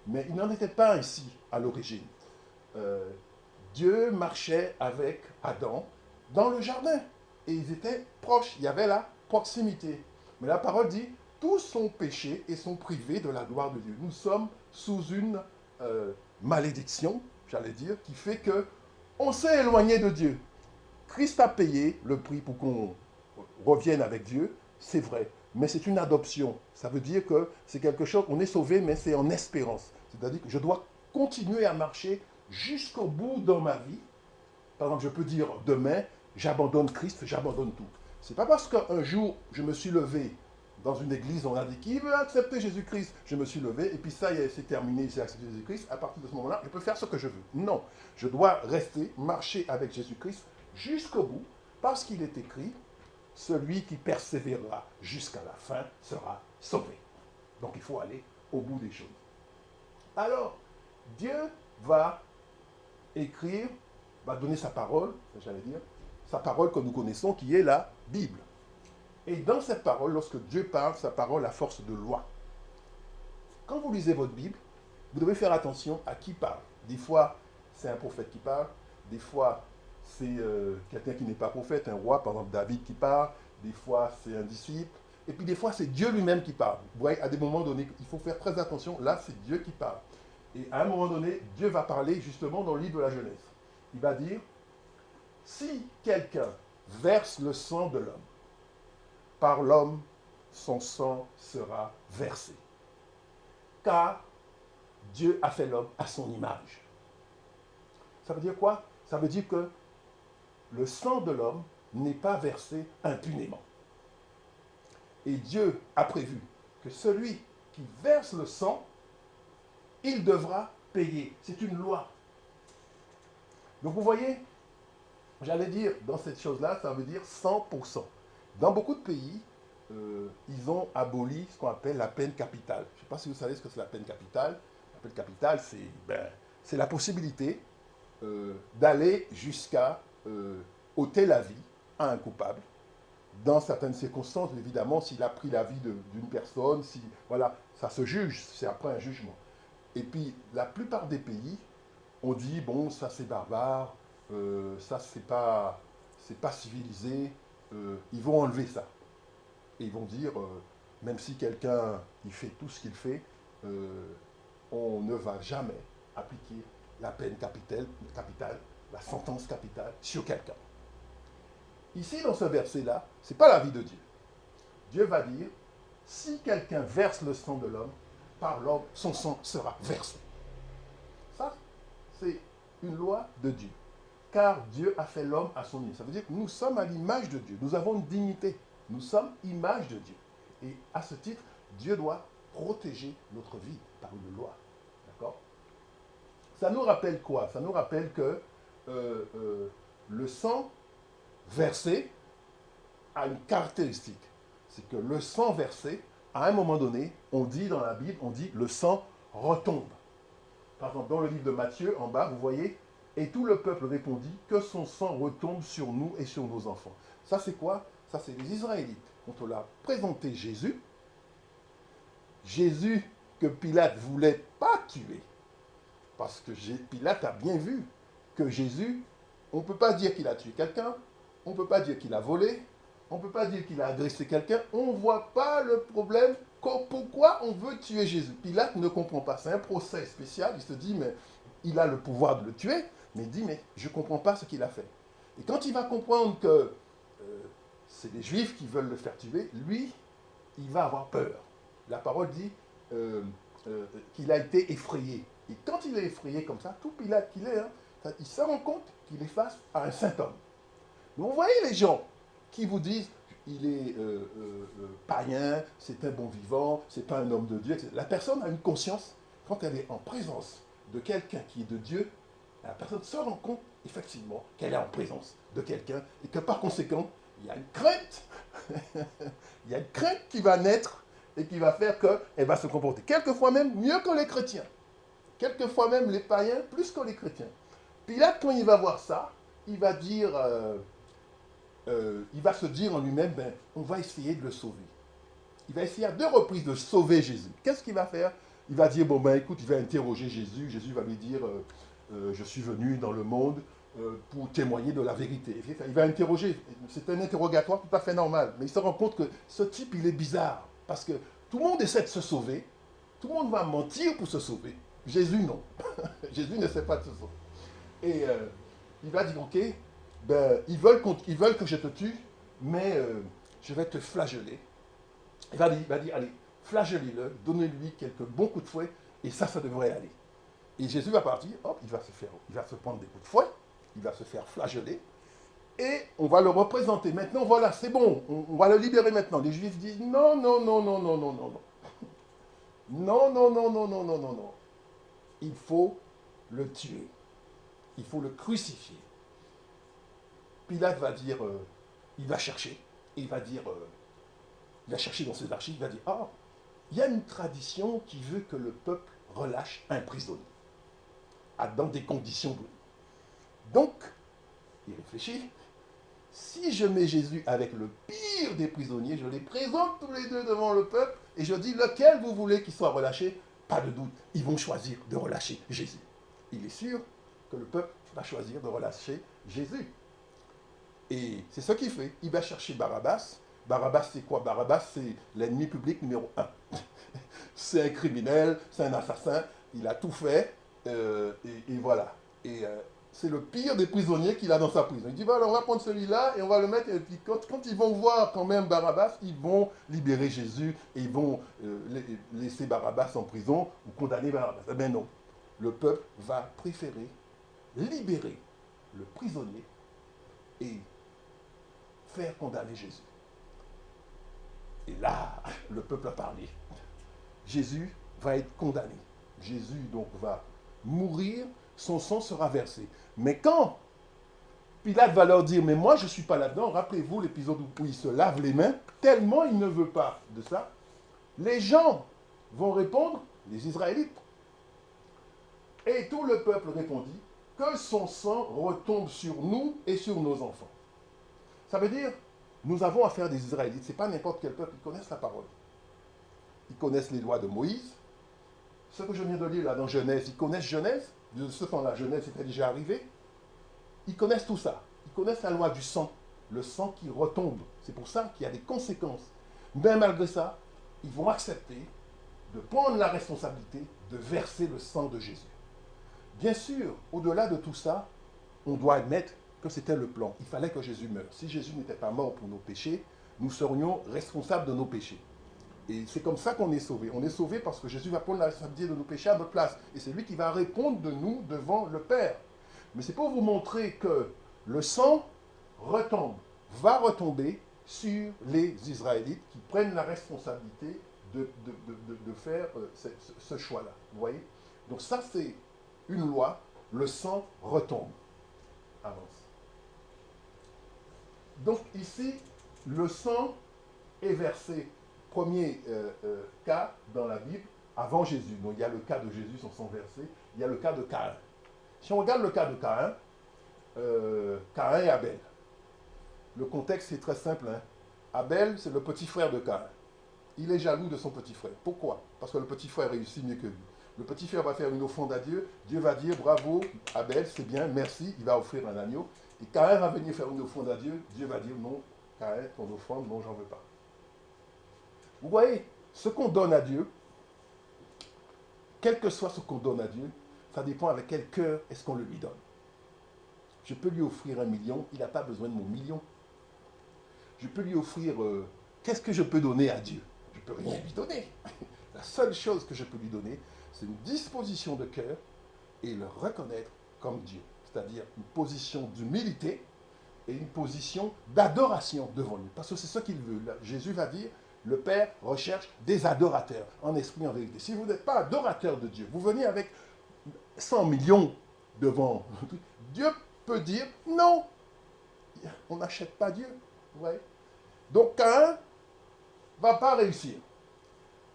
Mais il n'en était pas ainsi à l'origine. Dieu marchait avec Adam dans le jardin. Et ils étaient proches. Il y avait la proximité. Mais la parole dit, tous sont péchés et sont privés de la gloire de Dieu. Nous sommes sous une malédiction, j'allais dire, qui fait que on s'est éloigné de Dieu. Christ a payé le prix pour qu'on revienne avec Dieu, c'est vrai. Mais c'est une adoption. Ça veut dire que c'est quelque chose, on est sauvé, mais c'est en espérance. C'est-à-dire que je dois continuer à marcher jusqu'au bout dans ma vie. Par exemple, je peux dire demain, j'abandonne Christ, j'abandonne tout. C'est pas parce qu'un jour, je me suis levé dans une église, on a dit qui veut accepter Jésus-Christ. Je me suis levé et puis ça y est, c'est terminé, j'ai accepté Jésus-Christ. À partir de ce moment-là, je peux faire ce que je veux. Non, je dois rester, marcher avec Jésus-Christ jusqu'au bout, parce qu'il est écrit, celui qui persévérera jusqu'à la fin sera sauvé. Donc il faut aller au bout des choses. Alors, Dieu va écrire, va donner sa parole, j'allais dire, sa parole que nous connaissons, qui est la Bible. Et dans cette parole, lorsque Dieu parle, sa parole a force de loi. Quand vous lisez votre Bible, vous devez faire attention à qui parle. Des fois, c'est un prophète qui parle. Des fois, c'est quelqu'un qui n'est pas prophète, un roi, par exemple David qui parle. Des fois, c'est un disciple. Et puis des fois, c'est Dieu lui-même qui parle. Vous voyez, à des moments donnés, il faut faire très attention. Là, c'est Dieu qui parle. Et à un moment donné, Dieu va parler justement dans le livre de la Genèse. Il va dire, si quelqu'un verse le sang de l'homme, par l'homme, son sang sera versé. Car Dieu a fait l'homme à son image. Ça veut dire quoi? Ça veut dire que le sang de l'homme n'est pas versé impunément. Et Dieu a prévu que celui qui verse le sang, il devra payer. C'est une loi. Donc vous voyez, j'allais dire, dans cette chose-là, ça veut dire 100%. Dans beaucoup de pays, ils ont aboli ce qu'on appelle la peine capitale. Je ne sais pas si vous savez ce que c'est la peine capitale. La peine capitale, c'est la possibilité d'aller jusqu'à ôter la vie à un coupable. Dans certaines circonstances, évidemment, s'il a pris la vie d'une personne, si, voilà, ça se juge, c'est après un jugement. Et puis, la plupart des pays ont dit, bon, ça c'est barbare, ça c'est pas civilisé, ils vont enlever ça. Et ils vont dire, même si quelqu'un il fait tout ce qu'il fait, on ne va jamais appliquer la peine capitale, la sentence capitale sur quelqu'un. Ici, dans ce verset-là, ce n'est pas la vie de Dieu. Dieu va dire, si quelqu'un verse le sang de l'homme, par l'homme, son sang sera versé. Ça, c'est une loi de Dieu. Car Dieu a fait l'homme à son image. Ça veut dire que nous sommes à l'image de Dieu. Nous avons une dignité. Nous sommes image de Dieu. Et à ce titre, Dieu doit protéger notre vie par une loi. D'accord? Ça nous rappelle quoi? Ça nous rappelle que le sang versé a une caractéristique. C'est que le sang versé à un moment donné, on dit dans la Bible, on dit le sang retombe. Par exemple, dans le livre de Matthieu, en bas, vous voyez, et tout le peuple répondit que son sang retombe sur nous et sur nos enfants. Ça, c'est quoi? Ça, c'est les Israélites. Quand on leur a présenté Jésus, Jésus que Pilate ne voulait pas tuer, parce que Pilate a bien vu que Jésus, on ne peut pas dire qu'il a tué quelqu'un, on ne peut pas dire qu'il a volé, on ne peut pas dire qu'il a agressé quelqu'un, on ne voit pas le problème. Pourquoi on veut tuer Jésus? Pilate ne comprend pas. C'est un procès spécial. Il se dit, mais il a le pouvoir de le tuer, mais il dit, mais je ne comprends pas ce qu'il a fait. Et quand il va comprendre que c'est les Juifs qui veulent le faire tuer, lui, il va avoir peur. La parole dit qu'il a été effrayé. Et quand il est effrayé comme ça, tout Pilate qu'il est, hein, il se rend compte qu'il est face à un saint homme. Donc vous voyez les gens qui vous disent il est païen, c'est un bon vivant, c'est pas un homme de Dieu, etc. La personne a une conscience quand elle est en présence de quelqu'un qui est de Dieu, la personne se rend compte effectivement qu'elle est en présence de quelqu'un et que par conséquent, il y a une crainte, il y a une crainte qui va naître et qui va faire qu'elle va se comporter quelquefois même mieux que les chrétiens, quelquefois même les païens plus que les chrétiens. Pilate, quand il va voir ça, il va dire, il va se dire en lui-même, ben, on va essayer de le sauver. Il va essayer à 2 reprises de sauver Jésus. Qu'est-ce qu'il va faire? Il va dire, bon ben écoute, il va interroger Jésus. Jésus va lui dire, je suis venu dans le monde pour témoigner de la vérité. Il va interroger. C'est un interrogatoire tout à fait normal. Mais il se rend compte que ce type, il est bizarre. Parce que tout le monde essaie de se sauver. Tout le monde va mentir pour se sauver. Jésus, non. Jésus ne sait pas de se sauver. Et il va dire, ok, ben, ils veulent que je te tue, mais je vais te flageller. Il va dire, allez, flagellez-le, donnez-lui quelques bons coups de fouet, et ça devrait aller. Et Jésus va partir, hop, il va se prendre des coups de fouet, il va se faire flageller, et on va le représenter. Maintenant, voilà, c'est bon, on va le libérer maintenant. Les Juifs disent, non, non, non, non, non, non, non, non. Non, non, non, non, non, non, non, non. Il faut le tuer. Il faut le crucifier. Pilate va dire, il va chercher, et il va dire, il va chercher dans ses archives, il va dire, ah, il y a une tradition qui veut que le peuple relâche un prisonnier, dans des conditions données. Donc, il réfléchit, si je mets Jésus avec le pire des prisonniers, je les présente tous les deux devant le peuple, et je dis, lequel vous voulez qu'il soit relâché? Pas de doute, ils vont choisir de relâcher Jésus. Il est sûr que le peuple va choisir de relâcher Jésus. Et c'est ce qu'il fait. Il va chercher Barabbas. Barabbas, c'est quoi? Barabbas, c'est l'ennemi public numéro 1. C'est un criminel, c'est un assassin, il a tout fait, et voilà. Et c'est le pire des prisonniers qu'il a dans sa prison. Il dit, voilà, on va prendre celui-là et on va le mettre, et puis quand ils vont voir quand même Barabbas, ils vont libérer Jésus, et ils vont laisser Barabbas en prison, ou condamner Barabbas. Eh bien non, le peuple va préférer libérer le prisonnier et faire condamner Jésus. Et là, le peuple a parlé. Jésus va être condamné. Jésus donc va mourir, son sang sera versé. Mais quand Pilate va leur dire, mais moi je ne suis pas là-dedans, rappelez-vous l'épisode où il se lave les mains, tellement il ne veut pas de ça, les gens vont répondre, les Israélites, et tout le peuple répondit, que son sang retombe sur nous et sur nos enfants. Ça veut dire, nous avons affaire à des Israélites, ce n'est pas n'importe quel peuple, ils connaissent la parole. Ils connaissent les lois de Moïse. Ce que je viens de lire là dans Genèse, ils connaissent Genèse, de ce temps-là, Genèse était déjà arrivé. Ils connaissent tout ça. Ils connaissent la loi du sang, le sang qui retombe. C'est pour ça qu'il y a des conséquences. Mais malgré ça, ils vont accepter de prendre la responsabilité de verser le sang de Jésus. Bien sûr, au-delà de tout ça, on doit admettre que c'était le plan. Il fallait que Jésus meure. Si Jésus n'était pas mort pour nos péchés, nous serions responsables de nos péchés. Et c'est comme ça qu'on est sauvé. On est sauvé parce que Jésus va prendre la responsabilité de nos péchés à notre place. Et c'est lui qui va répondre de nous devant le Père. Mais c'est pour vous montrer que le sang va retomber sur les Israélites qui prennent la responsabilité de faire ce choix-là. Vous voyez? Donc ça, c'est une loi. Le sang retombe. Avance. Donc ici, le sang est versé premier cas dans la Bible avant Jésus. Donc il y a le cas de Jésus sur son verset, il y a le cas de Caïn. Si on regarde le cas de Caïn, Caïn et Abel. Le contexte est très simple. Hein. Abel, c'est le petit frère de Caïn. Il est jaloux de son petit frère. Pourquoi? Parce que le petit frère réussit mieux que lui. Le petit frère va faire une offrande à Dieu. Dieu va dire bravo, Abel, c'est bien, merci. Il va offrir un agneau. Et Caïn va venir faire une offrande à Dieu. Dieu va dire non, Caïn, ton offrande, non, j'en veux pas. Vous voyez, ce qu'on donne à Dieu, quel que soit ce qu'on donne à Dieu, ça dépend avec quel cœur est-ce qu'on le lui donne. Je peux lui offrir 1 million, il n'a pas besoin de mon million. Je peux lui offrir, qu'est-ce que je peux donner à Dieu? Je ne peux rien lui donner. La seule chose que je peux lui donner, c'est une disposition de cœur et le reconnaître comme Dieu. C'est-à-dire une position d'humilité et une position d'adoration devant lui. Parce que c'est ce qu'il veut. Là, Jésus va dire, le Père recherche des adorateurs, en esprit, en vérité. Si vous n'êtes pas adorateur de Dieu, vous venez avec 100 millions devant. Dieu peut dire, non, on n'achète pas Dieu. Ouais. Donc Caïn ne va pas réussir.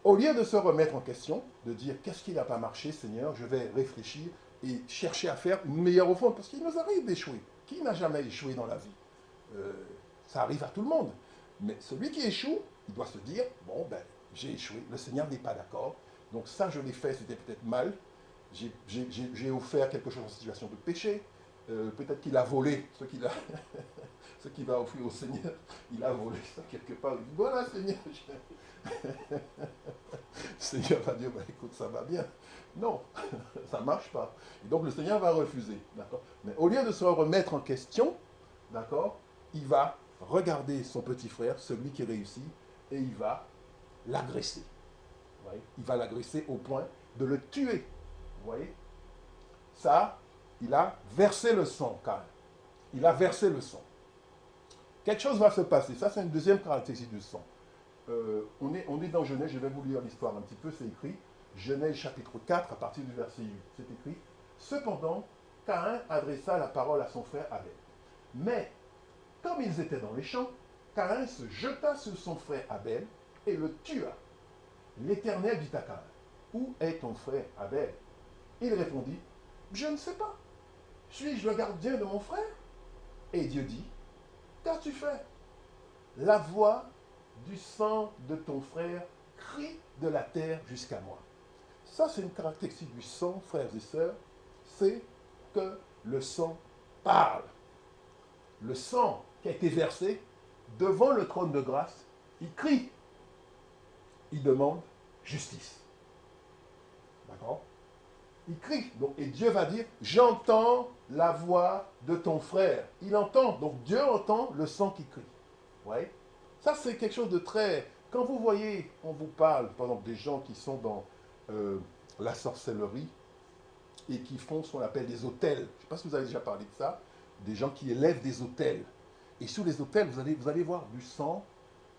Au lieu de se remettre en question, de dire, qu'est-ce qui n'a pas marché, Seigneur, je vais réfléchir et chercher à faire une meilleure offrande, parce qu'il nous arrive d'échouer. Qui n'a jamais échoué dans la vie? Ça arrive à tout le monde. Mais celui qui échoue, il doit se dire, bon, ben, j'ai échoué, le Seigneur n'est pas d'accord, donc ça, je l'ai fait, c'était peut-être mal, j'ai offert quelque chose en situation de péché, peut-être qu'il a volé ce qu'il a, ce qu'il va offrir au Seigneur, il a volé ça quelque part, il dit, voilà, Seigneur, le Seigneur va dire, ben, écoute, ça va bien. Non, ça ne marche pas. Et donc le Seigneur va refuser, d'accord? Mais au lieu de se remettre en question, d'accord, il va regarder son petit frère, celui qui réussit, et il va l'agresser. Il va l'agresser au point de le tuer. Vous voyez? Ça, il a versé le sang, quand même. Il a versé le sang. Quelque chose va se passer. Ça, c'est une deuxième caractéristique du sang. On est dans Genèse, je vais vous lire l'histoire un petit peu, c'est écrit. Genèse chapitre 4, à partir du verset 8. C'est écrit. Cependant, Caïn adressa la parole à son frère Abel. Mais, comme ils étaient dans les champs, Caïn se jeta sur son frère Abel et le tua. L'Éternel dit à Caïn, où est ton frère Abel? Il répondit, je ne sais pas. Suis-je le gardien de mon frère? Et Dieu dit, qu'as-tu fait? La voix du sang de ton frère crie de la terre jusqu'à moi. Ça, c'est une caractéristique du sang, frères et sœurs, c'est que le sang parle. Le sang qui a été versé devant le trône de grâce, il crie. Il demande justice. D'accord? Il crie. Donc, et Dieu va dire, j'entends la voix de ton frère. Il entend. Donc Dieu entend le sang qui crie. Ouais. Ça, c'est quelque chose de très... Quand vous voyez, on vous parle, par exemple, des gens qui sont dans la sorcellerie et qui font ce qu'on appelle des autels. Je ne sais pas si vous avez déjà parlé de ça. Des gens qui élèvent des autels. Et sur les autels, vous allez voir du sang,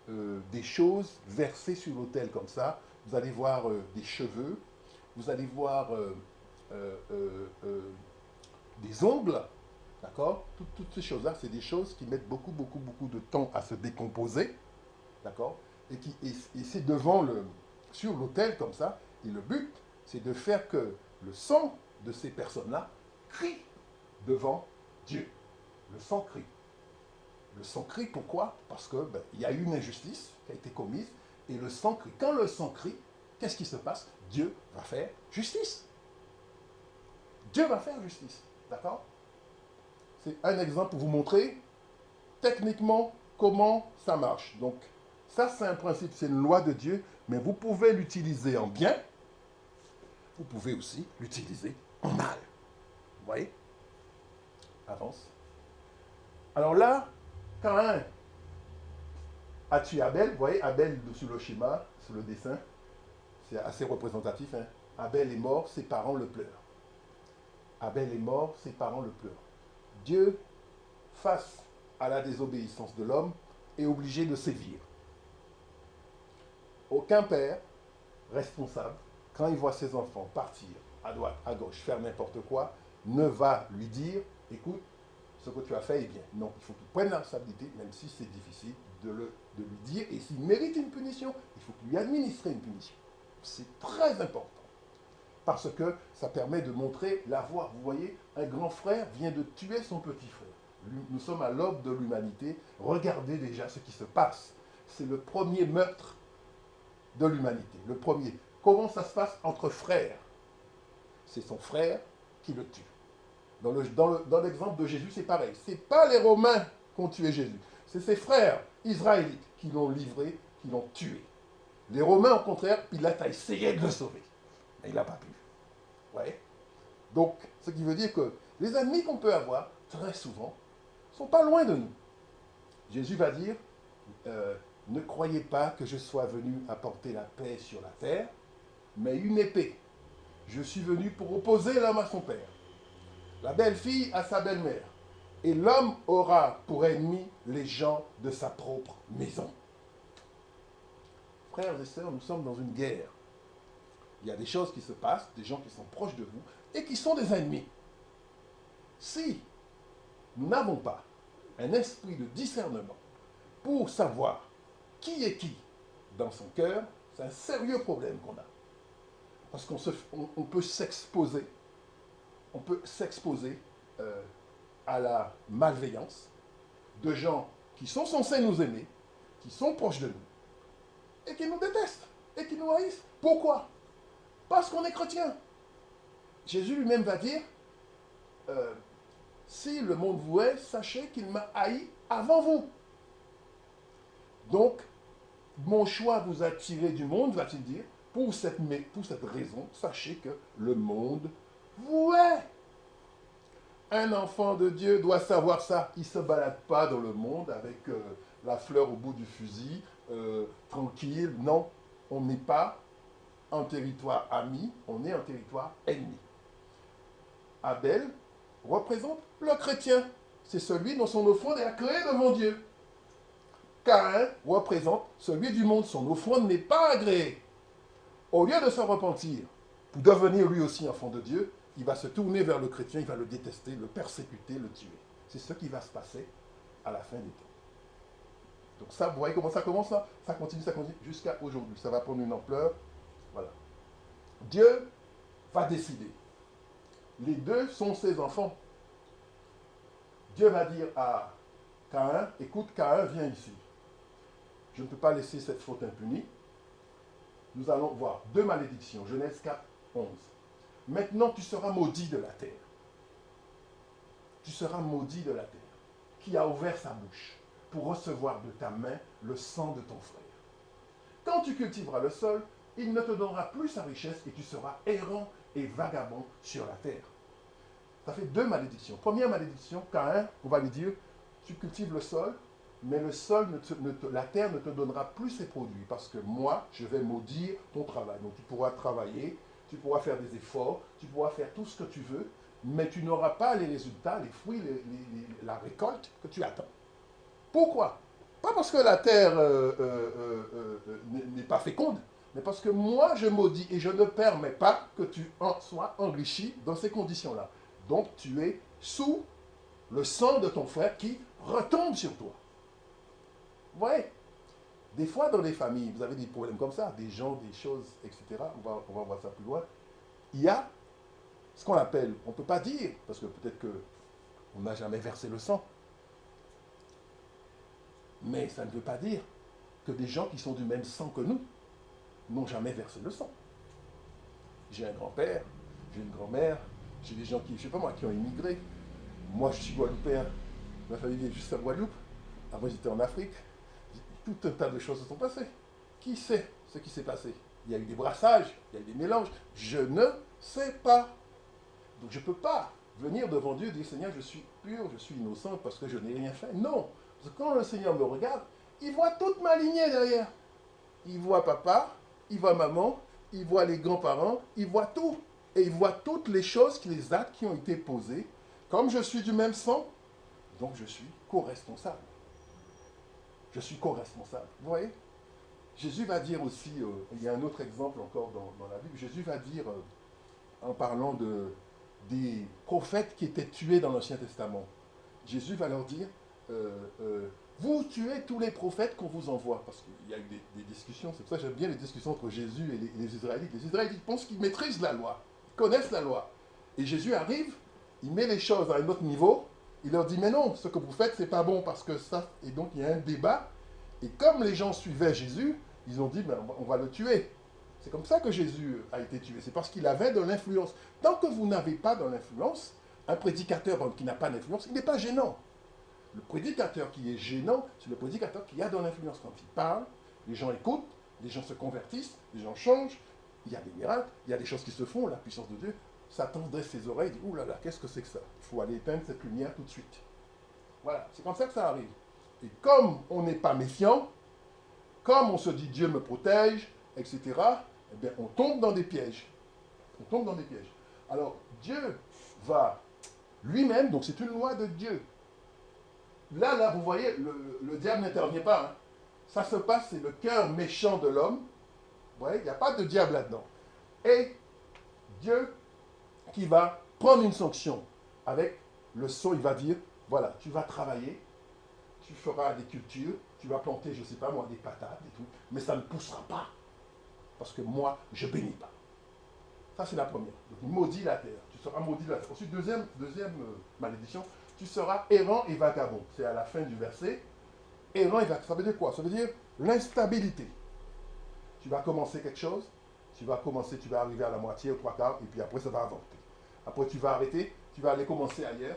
des choses versées sur l'autel comme ça. Vous allez voir des cheveux. Vous allez voir des ongles. D'accord? Toutes ces choses-là, c'est des choses qui mettent beaucoup de temps à se décomposer. D'accord? Et c'est sur l'autel comme ça. Et le but, c'est de faire que le sang de ces personnes-là crie devant Dieu. Le sang crie. Le sang crie, pourquoi? Parce que il y a eu une injustice qui a été commise et le sang crie. Quand le sang crie, qu'est-ce qui se passe? Dieu va faire justice. Dieu va faire justice. D'accord? C'est un exemple pour vous montrer techniquement comment ça marche. Donc, ça, c'est un principe, c'est une loi de Dieu, mais vous pouvez l'utiliser en bien, vous pouvez aussi l'utiliser en mal. Vous voyez? Avance. Alors là, Caïn a tué Abel. Vous voyez, Abel sur le schéma, sur le dessin, c'est assez représentatif. Hein? Abel est mort, ses parents le pleurent. Abel est mort, ses parents le pleurent. Dieu, face à la désobéissance de l'homme, est obligé de sévir. Aucun père responsable, quand il voit ses enfants partir à droite, à gauche, faire n'importe quoi, ne va lui dire, écoute, ce que tu as fait est bien. Non, il faut qu'il prenne la responsabilité, même si c'est difficile, de lui dire, et s'il mérite une punition, il faut lui administrer une punition. C'est très important. Parce que ça permet de montrer la voie. Vous voyez, un grand frère vient de tuer son petit frère. Nous sommes à l'aube de l'humanité. Regardez déjà ce qui se passe. C'est le premier meurtre de l'humanité. Le premier. Comment ça se passe entre frères? C'est son frère qui le tue. Dans l'exemple de Jésus, c'est pareil. Ce n'est pas les Romains qui ont tué Jésus. C'est ses frères israélites qui l'ont livré, qui l'ont tué. Les Romains, au contraire, Pilate a essayé de le sauver. Mais il n'a pas pu. Ouais. Donc, ce qui veut dire que les ennemis qu'on peut avoir, très souvent, ne sont pas loin de nous. Jésus va dire, ne croyez pas que je sois venu apporter la paix sur la terre, mais une épée. Je suis venu pour opposer l'homme à son père, la belle-fille à sa belle-mère, et l'homme aura pour ennemi les gens de sa propre maison. Frères et sœurs, nous sommes dans une guerre. Il y a des choses qui se passent, des gens qui sont proches de vous, et qui sont des ennemis. Si nous n'avons pas un esprit de discernement pour savoir qui est qui dans son cœur, c'est un sérieux problème qu'on a. Parce qu'on peut s'exposer, à la malveillance de gens qui sont censés nous aimer, qui sont proches de nous, et qui nous détestent, et qui nous haïssent. Pourquoi? Parce qu'on est chrétien. Jésus lui-même va dire, si le monde vous hait, sachez qu'il m'a haï avant vous. Donc, mon choix vous a tiré du monde, va-t-il dire, pour cette raison, sachez que le monde vous hait. Un enfant de Dieu doit savoir ça. Il ne se balade pas dans le monde avec la fleur au bout du fusil, tranquille. Non, on n'est pas en territoire ami, on est en territoire ennemi. Abel représente le chrétien. C'est celui dont son offrande est agréée devant Dieu. Caïn représente celui du monde. Son offrande n'est pas agréée. Au lieu de se repentir, pour devenir lui aussi enfant de Dieu, il va se tourner vers le chrétien, il va le détester, le persécuter, le tuer. C'est ce qui va se passer à la fin des temps. Donc ça, vous voyez comment ça commence là? Ça continue jusqu'à aujourd'hui. Ça va prendre une ampleur. Voilà. Dieu va décider. Les deux sont ses enfants. Dieu va dire à Caïn, écoute Caïn, viens ici. Je ne peux pas laisser cette faute impunie. Nous allons voir deux malédictions. Genèse 4, 11. Maintenant, tu seras maudit de la terre. Tu seras maudit de la terre, qui a ouvert sa bouche pour recevoir de ta main le sang de ton frère. Quand tu cultiveras le sol, il ne te donnera plus sa richesse et tu seras errant et vagabond sur la terre. Ça fait deux malédictions. Première malédiction, Caïn, on va lui dire, tu cultives le sol, mais le sol, la terre ne te donnera plus ses produits parce que moi, je vais maudire ton travail. Donc tu pourras travailler, tu pourras faire des efforts, tu pourras faire tout ce que tu veux, mais tu n'auras pas les résultats, les fruits, la récolte que tu attends. Pourquoi? Pas parce que la terre n'est pas féconde, mais parce que moi, je maudis et je ne permets pas que tu en sois enrichi dans ces conditions-là. Donc tu es sous le sang de ton frère qui retombe sur toi. Vous voyez? Des fois, dans les familles, vous avez des problèmes comme ça, des gens, des choses, etc. On va voir ça plus loin. Il y a ce qu'on appelle, on ne peut pas dire, parce que peut-être qu'on n'a jamais versé le sang. Mais ça ne veut pas dire que des gens qui sont du même sang que nous n'ont jamais versé le sang. J'ai un grand-père, j'ai une grand-mère, j'ai des gens qui, je ne sais pas moi, qui ont immigré. Moi, je suis guadeloupéen. Ma famille est juste à Guadeloupe. Après, j'étais en Afrique. Tout un tas de choses se sont passées. Qui sait ce qui s'est passé? Il y a eu des brassages, il y a eu des mélanges. Je ne sais pas. Donc je ne peux pas venir devant Dieu et dire, Seigneur, je suis pur, je suis innocent parce que je n'ai rien fait. Non. Parce que quand le Seigneur me regarde, il voit toute ma lignée derrière. Il voit papa, il voit maman, il voit les grands-parents, il voit tout. Et il voit toutes les choses, les actes qui ont été posés. Comme je suis du même sang, donc je suis co-responsable. Je suis co-responsable. Vous voyez? Jésus va dire aussi, il y a un autre exemple encore dans la Bible, Jésus va dire, en parlant des prophètes qui étaient tués dans l'Ancien Testament, Jésus va leur dire, vous tuez tous les prophètes qu'on vous envoie. Parce qu'il y a eu des discussions, c'est pour ça que j'aime bien les discussions entre Jésus et les Israélites. Les Israélites pensent qu'ils maîtrisent la loi, ils connaissent la loi. Et Jésus arrive, il met les choses à un autre niveau, il leur dit, mais non, ce que vous faites, c'est pas bon parce que ça... Et donc il y a un débat. Et comme les gens suivaient Jésus, ils ont dit, ben, on va le tuer. C'est comme ça que Jésus a été tué. C'est parce qu'il avait de l'influence. Tant que vous n'avez pas de l'influence, un prédicateur qui n'a pas d'influence, il n'est pas gênant. Le prédicateur qui est gênant, c'est le prédicateur qui a de l'influence. Quand il parle, les gens écoutent, les gens se convertissent, les gens changent, il y a des miracles, il y a des choses qui se font, la puissance de Dieu. Satan dresse ses oreilles, dit, ouh là là, qu'est-ce que c'est que ça? Il faut aller éteindre cette lumière tout de suite. Voilà, c'est comme ça que ça arrive. Et comme on n'est pas méfiant, comme on se dit Dieu me protège, etc., eh bien, on tombe dans des pièges. On tombe dans des pièges. Alors, Dieu va lui-même, donc c'est une loi de Dieu. Là, vous voyez, le diable n'intervient pas. Hein. Ça se passe, c'est le cœur méchant de l'homme. Vous voyez, il n'y a pas de diable là-dedans. Et Dieu qui va prendre une sanction avec le son, il va dire, voilà, tu vas travailler, tu feras des cultures, tu vas planter, je ne sais pas moi, des patates et tout, mais ça ne poussera pas. Parce que moi, je ne bénis pas. Ça, c'est la première. Donc, il maudit la terre. Tu seras maudit la terre. Ensuite, deuxième malédiction, tu seras errant et vagabond. C'est à la fin du verset. Errant et vagabond. Ça veut dire quoi? Ça veut dire l'instabilité. Tu vas commencer quelque chose, tu vas arriver à la moitié, aux trois quarts, et puis après, ça va avancer. Après, tu vas arrêter, tu vas aller commencer ailleurs,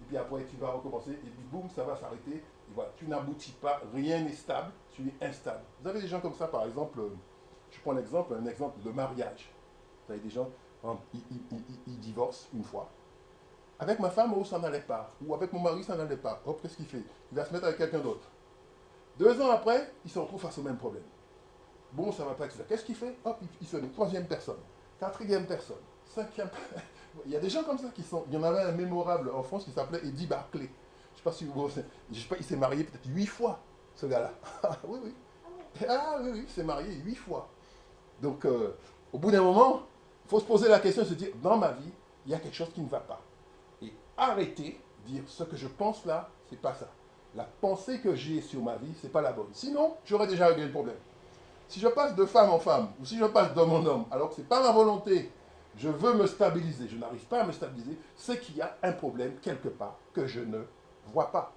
et puis après, tu vas recommencer, et puis boum, ça va s'arrêter. Et voilà, tu n'aboutis pas, rien n'est stable, tu es instable. Vous avez des gens comme ça, par exemple, je prends un exemple de mariage. Vous avez des gens, ils divorcent une fois. Avec ma femme, oh, ça n'allait pas. Ou avec mon mari, ça n'allait pas. Hop, qu'est-ce qu'il fait? Il va se mettre avec quelqu'un d'autre. 2 ans après, il se retrouve face au même problème. Bon, ça ne va pas, etc. Qu'est-ce qu'il fait? Hop, il se met. 3e personne. 4e personne. 5e. Il y a des gens comme ça qui sont. Il y en avait un mémorable en France qui s'appelait Eddie Barclay. Je ne sais pas si vous. Je sais pas, il s'est marié peut-être 8 fois, ce gars-là. Oui, oui. Ah oui, oui, il s'est marié 8 fois. Donc, au bout d'un moment, il faut se poser la question et se dire, dans ma vie, il y a quelque chose qui ne va pas. Et arrêter, dire ce que je pense là, c'est pas ça. La pensée que j'ai sur ma vie, c'est pas la bonne. Sinon, j'aurais déjà réglé le problème. Si je passe de femme en femme, ou si je passe d'homme en homme, alors que ce n'est pas ma volonté, je veux me stabiliser, je n'arrive pas à me stabiliser, c'est qu'il y a un problème quelque part que je ne vois pas.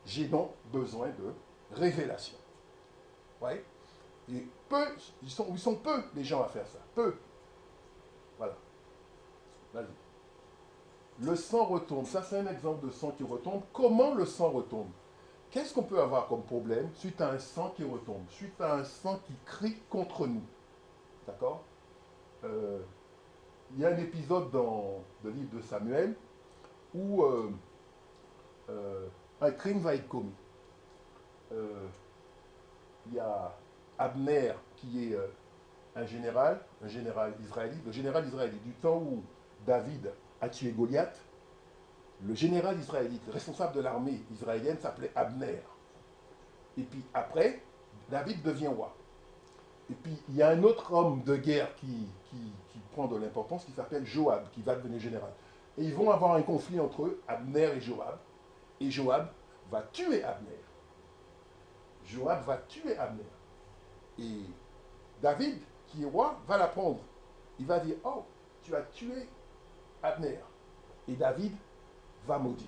J'ai donc besoin de révélation. Vous voyez? Et peu, ils sont peu les gens à faire ça. Peu. Voilà. Vas-y. Le sang retombe. Ça, c'est un exemple de sang qui retombe. Comment le sang retombe? Qu'est-ce qu'on peut avoir comme problème suite à un sang qui retombe, suite à un sang qui crie contre nous? D'accord? Il y a un épisode dans le livre de Samuel où un crime va être commis. Il y a Abner qui est un général israélite, le général israélite du temps où David a tué Goliath. Le général israélite, responsable de l'armée israélienne, s'appelait Abner. Et puis après, David devient roi. Et puis il y a un autre homme de guerre qui prend de l'importance, qui s'appelle Joab, qui va devenir général. Et ils vont avoir un conflit entre eux, Abner et Joab. Et Joab va tuer Abner. Joab va tuer Abner. Et David, qui est roi, va l'apprendre. Il va dire, oh, tu as tué Abner. Et David va maudire.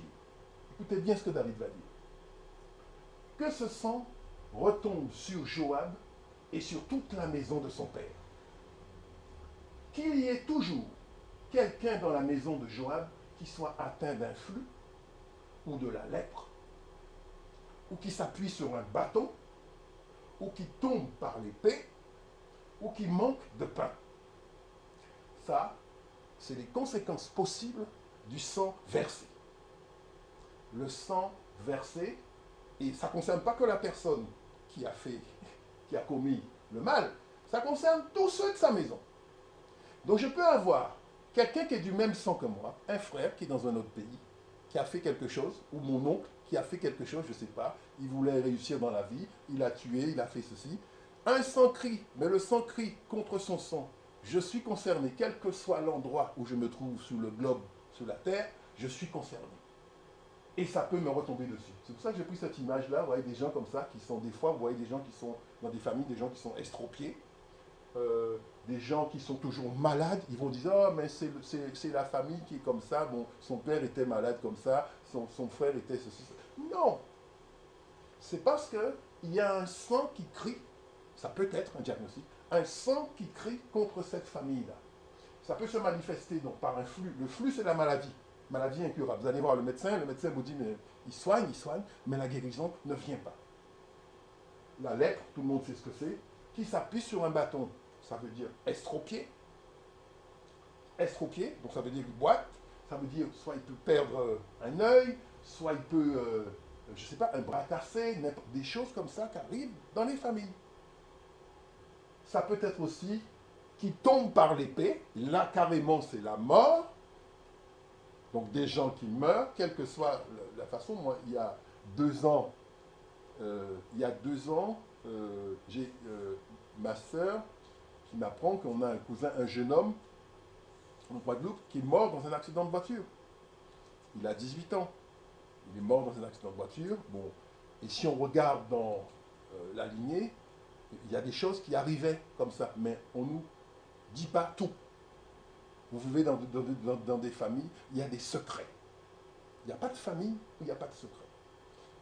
Écoutez bien ce que David va dire. Que ce sang retombe sur Joab et sur toute la maison de son père. Qu'il y ait toujours quelqu'un dans la maison de Joab qui soit atteint d'un flux ou de la lèpre, ou qui s'appuie sur un bâton, ou qui tombe par l'épée, ou qui manque de pain. Ça, c'est les conséquences possibles du sang versé. Le sang versé, et ça ne concerne pas que la personne qui a commis le mal, ça concerne tous ceux de sa maison. Donc je peux avoir quelqu'un qui est du même sang que moi, un frère qui est dans un autre pays, qui a fait quelque chose, ou mon oncle qui a fait quelque chose, je ne sais pas, il voulait réussir dans la vie, il a tué, il a fait ceci. Un sang crie, mais le sang crie contre son sang. Je suis concerné, quel que soit l'endroit où je me trouve sur le globe, sur la terre, je suis concerné. et ça peut me retomber dessus. C'est pour ça que j'ai pris cette image-là, vous voyez, des gens comme ça qui sont des fois, vous voyez des gens qui sont dans des familles, des gens qui sont estropiés, des gens qui sont toujours malades, ils vont dire, oh mais c'est la famille qui est comme ça, bon, son père était malade comme ça, son frère était ceci. Non, c'est parce qu'il y a un sang qui crie, ça peut être un diagnostic, un sang qui crie contre cette famille-là. Ça peut se manifester donc par un flux. Le flux, c'est la maladie incurable. Vous allez voir le médecin vous dit, mais il soigne, mais la guérison ne vient pas. La lèpre, tout le monde sait ce que c'est, qui s'appuie sur un bâton, ça veut dire estropié. Estropié, donc ça veut dire qu'il boite, ça veut dire soit il peut perdre un œil, soit il peut, je ne sais pas, un bras cassé, des choses comme ça qui arrivent dans les familles. Ça peut être aussi qui tombe par l'épée, là carrément c'est la mort, donc des gens qui meurent, quelle que soit la façon. Moi, il y a 2 ans, j'ai ma soeur qui m'apprend qu'on a un cousin, un jeune homme en Guadeloupe, qui est mort dans un accident de voiture. Il a 18 ans. Il est mort dans un accident de voiture. Bon, et si on regarde dans la lignée, il y a des choses qui arrivaient comme ça, mais on nous dit pas tout. Vous vivez dans des familles, il y a des secrets. Il n'y a pas de famille où il n'y a pas de secret.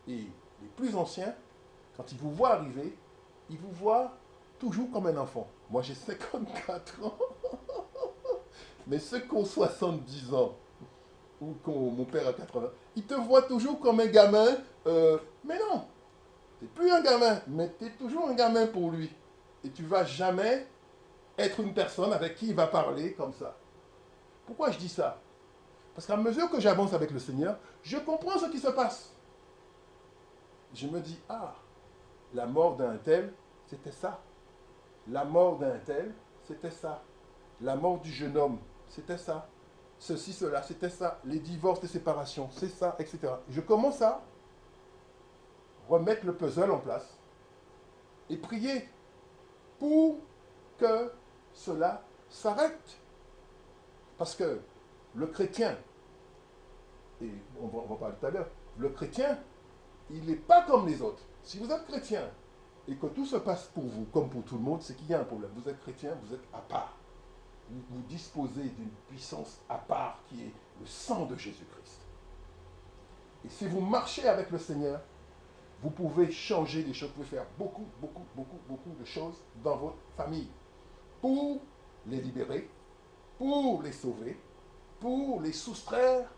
Et les plus anciens, quand ils vous voient arriver, ils vous voient toujours comme un enfant. Moi, j'ai 54 ans. Mais ceux qui ont 70 ans, ou mon père a 80, ils te voient toujours comme un gamin. Mais non, tu n'es plus un gamin, mais tu es toujours un gamin pour lui. Et tu ne vas jamais être une personne avec qui il va parler comme ça. Pourquoi je dis ça? Parce qu'à mesure que j'avance avec le Seigneur, je comprends ce qui se passe. Je me dis, ah, la mort d'un tel, c'était ça. La mort d'un tel, c'était ça. La mort du jeune homme, c'était ça. Ceci, cela, c'était ça. Les divorces, les séparations, c'est ça, etc. Je commence à remettre le puzzle en place et prier pour que cela s'arrête. Parce que le chrétien, et on va parler tout à l'heure, le chrétien, il n'est pas comme les autres. Si vous êtes chrétien et que tout se passe pour vous comme pour tout le monde, c'est qu'il y a un problème. Vous êtes chrétien, vous êtes à part. Vous disposez d'une puissance à part qui est le sang de Jésus-Christ. Et si vous marchez avec le Seigneur, vous pouvez changer les choses, vous pouvez faire beaucoup de choses dans votre famille pour les libérer, pour les sauver, pour les soustraire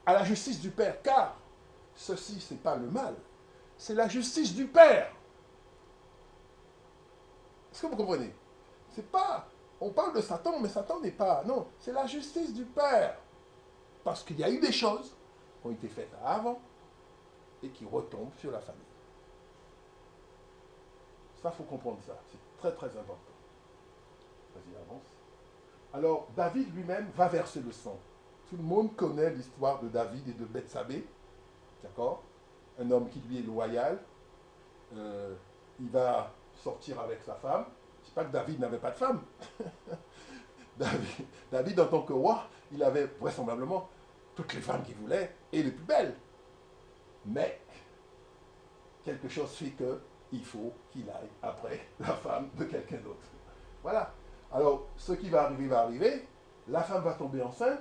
à la justice du Père. Car ceci, ce n'est pas le mal, c'est la justice du Père. Est-ce que vous comprenez? C'est pas, on parle de Satan, mais Satan n'est pas, non, c'est la justice du Père. Parce qu'il y a eu des choses qui ont été faites avant et qui retombent sur la famille. Ça, il faut comprendre ça. C'est très, très important. Vas-y, avance. Alors, David lui-même va verser le sang. Tout le monde connaît l'histoire de David et de Bethsabée. D'accord? Un homme qui lui est loyal. Il va sortir avec sa femme. Je ne dis pas que David n'avait pas de femme. David, en tant que roi, il avait vraisemblablement toutes les femmes qu'il voulait et les plus belles. Mais quelque chose fait qu'il faut qu'il aille après la femme de quelqu'un d'autre. Voilà. Alors, ce qui va arriver. La femme va tomber enceinte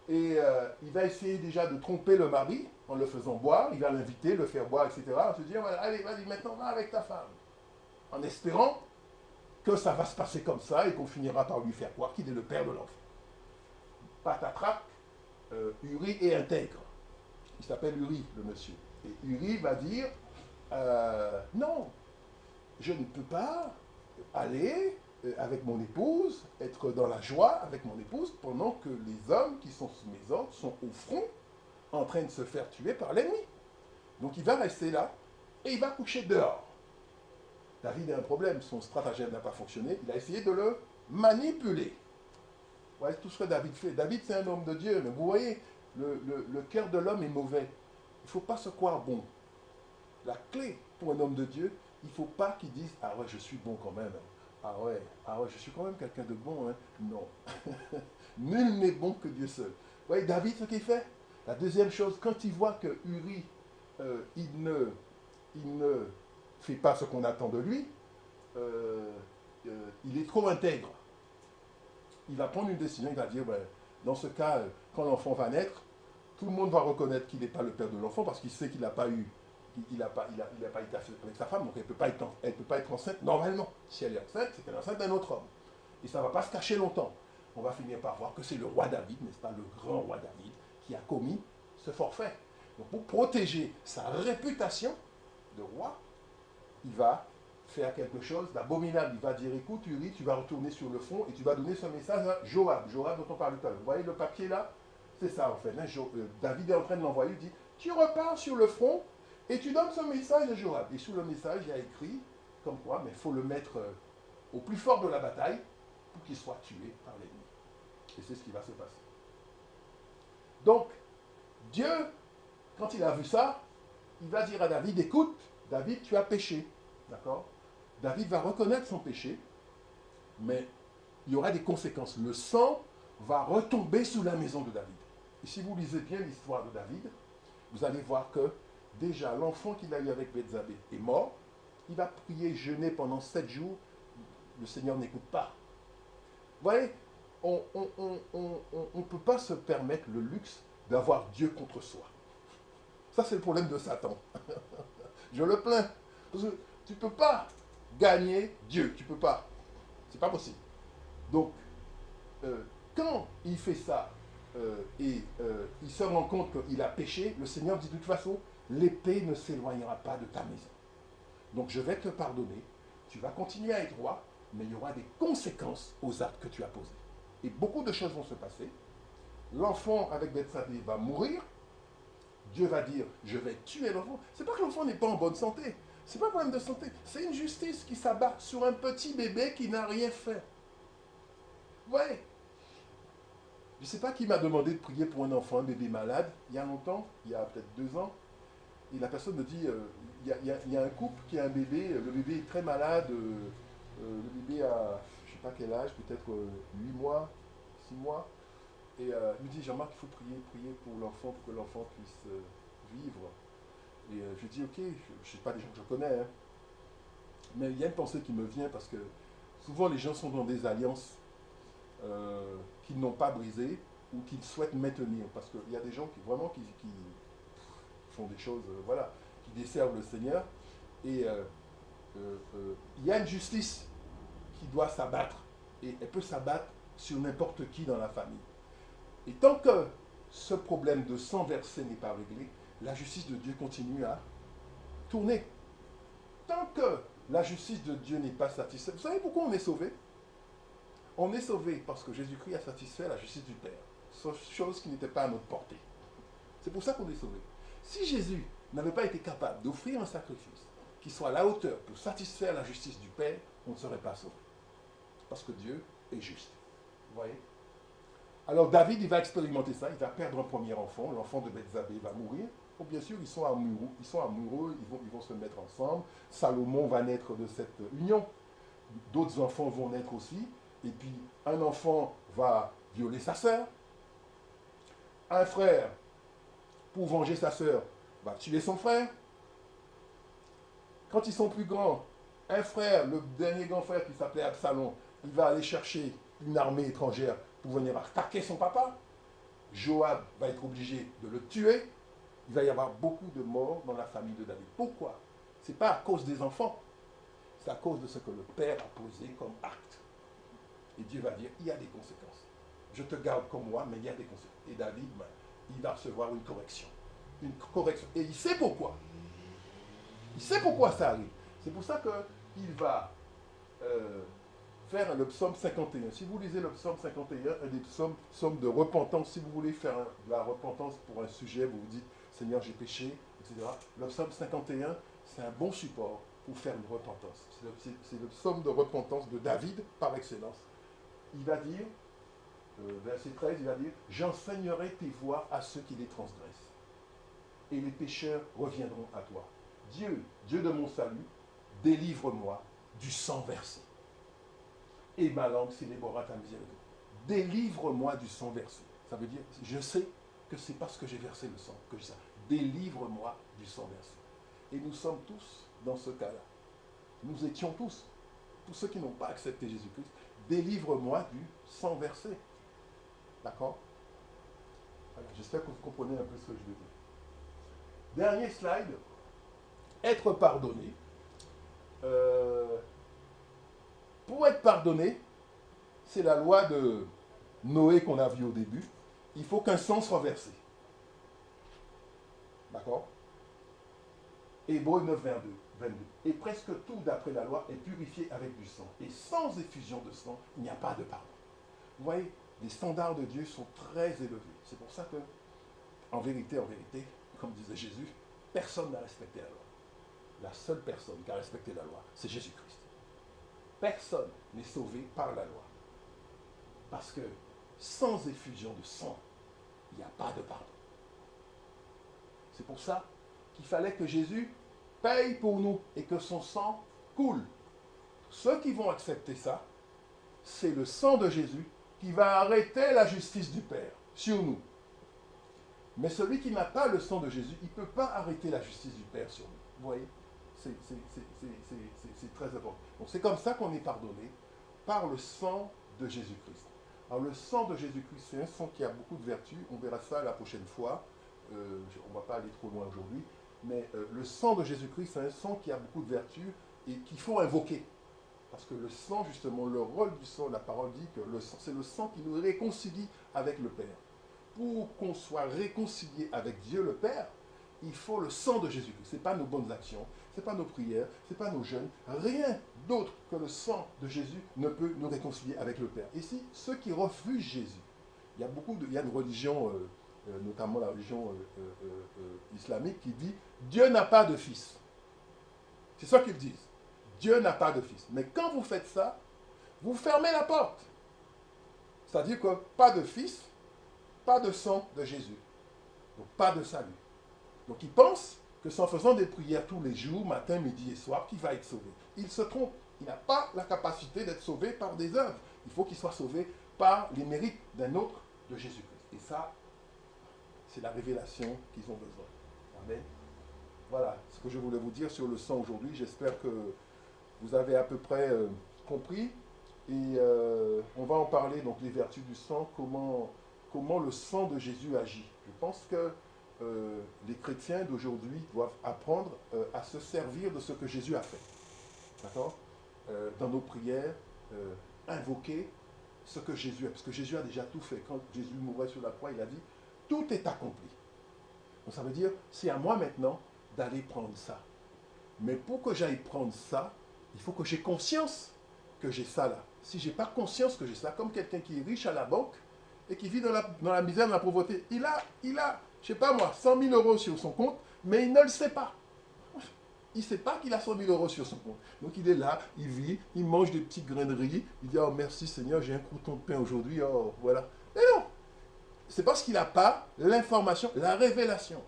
et il va essayer déjà de tromper le mari en le faisant boire. Il va l'inviter, le faire boire, etc. En se disant, allez, vas-y, maintenant va avec ta femme. En espérant que ça va se passer comme ça et qu'on finira par lui faire croire qu'il est le père de l'enfant. Patatrac, Uri est intègre. Il s'appelle Uri, le monsieur. Et Uri va dire, non, je ne peux pas aller avec mon épouse, être dans la joie avec mon épouse, pendant que les hommes qui sont sous mes ordres sont au front, en train de se faire tuer par l'ennemi. Donc il va rester là, et il va coucher dehors. David a un problème, son stratagème n'a pas fonctionné, il a essayé de le manipuler. Voilà tout ce que David fait. David, c'est un homme de Dieu, mais vous voyez, le cœur de l'homme est mauvais. Il ne faut pas se croire bon. La clé pour un homme de Dieu, il ne faut pas qu'il dise « Ah ouais, je suis bon quand même. Ah ouais, je suis quand même quelqu'un de bon. Hein. » Non. Nul n'est bon que Dieu seul. Vous voyez, David, ce qu'il fait, La deuxième chose, quand il voit que Uri, il ne fait pas ce qu'on attend de lui, il est trop intègre. Il va prendre une décision, il va dire, ben, dans ce cas, quand l'enfant va naître, tout le monde va reconnaître qu'il n'est pas le père de l'enfant parce qu'il sait qu'il n'a pas eu, il n'a pas été avec sa femme, donc elle ne peut pas être enceinte normalement. Si elle est enceinte, c'est qu'elle est enceinte d'un autre homme. Et ça ne va pas se cacher longtemps. On va finir par voir que c'est le roi David, n'est-ce pas, le grand roi David, qui a commis ce forfait. Donc pour protéger sa réputation de roi, il va faire quelque chose d'abominable. Il va dire, écoute Uri, tu vas retourner sur le front et tu vas donner ce message à Joab. Joab dont on parle tout à l'heure. Vous voyez le papier là? C'est ça en fait. Hein, David est en train de l'envoyer, il dit, tu repars sur le front et tu donnes ce message à Joab. Et sous le message, il y a écrit, comme quoi, mais il faut le mettre au plus fort de la bataille pour qu'il soit tué par l'ennemi. Et c'est ce qui va se passer. Donc, Dieu, quand il a vu ça, il va dire à David, écoute, David, tu as péché. D'accord? David va reconnaître son péché, mais il y aura des conséquences. Le sang va retomber sous la maison de David. Et si vous lisez bien l'histoire de David, vous allez voir que déjà l'enfant qu'il a eu avec Bethzabée est mort. Il va prier, jeûner pendant 7 jours. Le Seigneur n'écoute pas. Vous voyez, on ne peut pas se permettre le luxe d'avoir Dieu contre soi. Ça, c'est le problème de Satan. Je le plains. Parce que tu ne peux pas gagner Dieu. Tu ne peux pas. C'est pas possible. Donc, quand il fait ça et il se rend compte qu'il a péché, le Seigneur dit de toute façon, l'épée ne s'éloignera pas de ta maison. Donc je vais te pardonner, tu vas continuer à être roi, mais il y aura des conséquences aux actes que tu as posés. Et beaucoup de choses vont se passer. L'enfant avec Bethsabée va mourir. Dieu va dire, je vais tuer l'enfant. C'est pas que l'enfant n'est pas en bonne santé. C'est pas un problème de santé. C'est une justice qui s'abat sur un petit bébé qui n'a rien fait. Ouais. Je ne sais pas qui m'a demandé de prier pour un enfant, un bébé malade, il y a longtemps, il y a peut-être 2 ans. Et la personne me dit, il y a un couple qui a un bébé, le bébé est très malade, le bébé a, je ne sais pas quel âge, peut-être 8 mois, 6 mois. Et il me dit, Jean-Marc, il faut prier pour l'enfant, pour que l'enfant puisse vivre. Et je dis, ok, je ne sais pas des gens que je connais, hein. Mais il y a une pensée qui me vient parce que souvent les gens sont dans des alliances qu'ils n'ont pas brisées ou qu'ils souhaitent maintenir. Parce qu'il y a des gens qui vraiment qui font des choses, voilà, qui desservent le Seigneur. Et il y a une justice qui doit s'abattre. Et elle peut s'abattre sur n'importe qui dans la famille. Et tant que ce problème de sang versé n'est pas réglé, la justice de Dieu continue à tourner. Tant que la justice de Dieu n'est pas satisfaite, vous savez pourquoi on est sauvé? On est sauvé parce que Jésus-Christ a satisfait la justice du Père, chose qui n'était pas à notre portée. C'est pour ça qu'on est sauvé. Si Jésus n'avait pas été capable d'offrir un sacrifice qui soit à la hauteur pour satisfaire la justice du Père, on ne serait pas sauvé. Parce que Dieu est juste. Vous voyez? Alors David, il va expérimenter ça, il va perdre un premier enfant, l'enfant de Bethsabée va mourir. Bon, bien sûr, ils sont amoureux, ils vont se mettre ensemble. Salomon va naître de cette union. D'autres enfants vont naître aussi. Et puis, un enfant va violer sa sœur. Un frère, pour venger sa sœur, va tuer son frère. Quand ils sont plus grands, un frère, le dernier grand frère qui s'appelait Absalom, il va aller chercher une armée étrangère pour venir attaquer son papa. Joab va être obligé de le tuer. Il va y avoir beaucoup de morts dans la famille de David. Pourquoi? Ce n'est pas à cause des enfants. C'est à cause de ce que le père a posé comme acte. Et Dieu va dire, il y a des conséquences. Je te garde comme moi, mais il y a des conséquences. Et David, il va recevoir une correction. Une correction. Et il sait pourquoi. Il sait pourquoi ça arrive. C'est pour ça qu'il va faire le psaume 51. Si vous lisez le psaume 51, un des psaumes de repentance, si vous voulez faire de la repentance pour un sujet, vous vous dites, Seigneur, j'ai péché, etc. Le psaume 51, c'est un bon support pour faire une repentance. C'est le psaume de repentance de David par excellence. Il va dire, verset 13, il va dire, j'enseignerai tes voies à ceux qui les transgressent, et les pécheurs reviendront à toi. Dieu, Dieu de mon salut, délivre-moi du sang versé. Et ma langue célébrera ta miséricorde. Délivre-moi du sang versé. Ça veut dire, je sais que c'est parce que j'ai versé le sang que je dis ça. Délivre-moi du sang versé. Et nous sommes tous dans ce cas-là. Nous étions tous ceux qui n'ont pas accepté Jésus-Christ, délivre-moi du sang versé. D'accord? Voilà, j'espère que vous comprenez un peu ce que je veux dire. Dernier slide, être pardonné. Pour être pardonné, c'est la loi de Noé qu'on a vue au début. Il faut qu'un sang soit versé. D'accord? Hébreux 9, 22. Et presque tout, d'après la loi, est purifié avec du sang. Et sans effusion de sang, il n'y a pas de pardon. Vous voyez, les standards de Dieu sont très élevés. C'est pour ça que, en vérité, comme disait Jésus, personne n'a respecté la loi. La seule personne qui a respecté la loi, c'est Jésus-Christ. Personne n'est sauvé par la loi. Parce que sans effusion de sang, il n'y a pas de pardon. C'est pour ça qu'il fallait que Jésus paye pour nous et que son sang coule. Ceux qui vont accepter ça, c'est le sang de Jésus qui va arrêter la justice du Père sur nous. Mais celui qui n'a pas le sang de Jésus, il ne peut pas arrêter la justice du Père sur nous. Vous voyez? C'est très important. Donc c'est comme ça qu'on est pardonné, par le sang de Jésus-Christ. Alors le sang de Jésus-Christ, c'est un sang qui a beaucoup de vertus. On verra ça la prochaine fois. On ne va pas aller trop loin aujourd'hui. Mais le sang de Jésus-Christ, c'est un sang qui a beaucoup de vertus et qu'il faut invoquer. Parce que le sang, justement, le rôle du sang, la parole dit que le sang, c'est le sang qui nous réconcilie avec le Père. Pour qu'on soit réconcilié avec Dieu le Père, il faut le sang de Jésus-Christ. Ce n'est pas nos bonnes actions, ce n'est pas nos prières, ce n'est pas nos jeûnes. Rien d'autre que le sang de Jésus ne peut nous réconcilier avec le Père. Ici, ceux qui refusent Jésus, il y a une religion, notamment la religion islamique, qui dit « Dieu n'a pas de fils ». C'est ça qu'ils disent. Dieu n'a pas de fils. Mais quand vous faites ça, vous fermez la porte. C'est-à-dire que pas de fils, pas de sang de Jésus. Donc pas de salut. Donc ils pensent que c'est en faisant des prières tous les jours, matin, midi et soir, qu'il va être sauvé. Il se trompe. Il n'a pas la capacité d'être sauvé par des œuvres. Il faut qu'il soit sauvé par les mérites d'un autre de Jésus-Christ. Et ça, c'est la révélation qu'ils ont besoin. Amen. Voilà ce que je voulais vous dire sur le sang aujourd'hui. J'espère que vous avez à peu près compris. Et on va en parler, donc les vertus du sang, comment le sang de Jésus agit. Je pense que les chrétiens d'aujourd'hui doivent apprendre à se servir de ce que Jésus a fait. D'accord? Dans nos prières, invoquer ce que Jésus a. Parce que Jésus a déjà tout fait. Quand Jésus mourait sur la croix, il a dit, tout est accompli. Donc ça veut dire, c'est à moi maintenant d'aller prendre ça. Mais pour que j'aille prendre ça, il faut que j'ai conscience que j'ai ça là. Si je n'ai pas conscience que j'ai ça, comme quelqu'un qui est riche à la banque et qui vit dans la misère, dans la pauvreté, il a, je ne sais pas moi, 100 000 euros sur son compte, mais il ne le sait pas. Il ne sait pas qu'il a 100 000 euros sur son compte. Donc il est là, il vit, il mange des petites grains de riz, il dit « Oh merci Seigneur, j'ai un crouton de pain aujourd'hui, oh voilà. » Mais non, c'est parce qu'il n'a pas l'information, la révélation.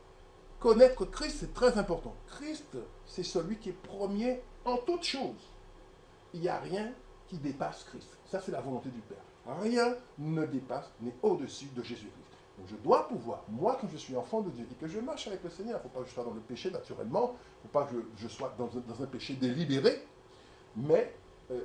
Connaître Christ, c'est très important. Christ, c'est celui qui est premier en toutes choses. Il n'y a rien qui dépasse Christ. Ça, c'est la volonté du Père. Rien ne dépasse, n'est au-dessus de Jésus-Christ. Donc je dois pouvoir, moi, quand je suis enfant de Dieu et que je marche avec le Seigneur, il ne faut pas que je sois dans le péché naturellement, il ne faut pas que je sois dans un péché délibéré, mais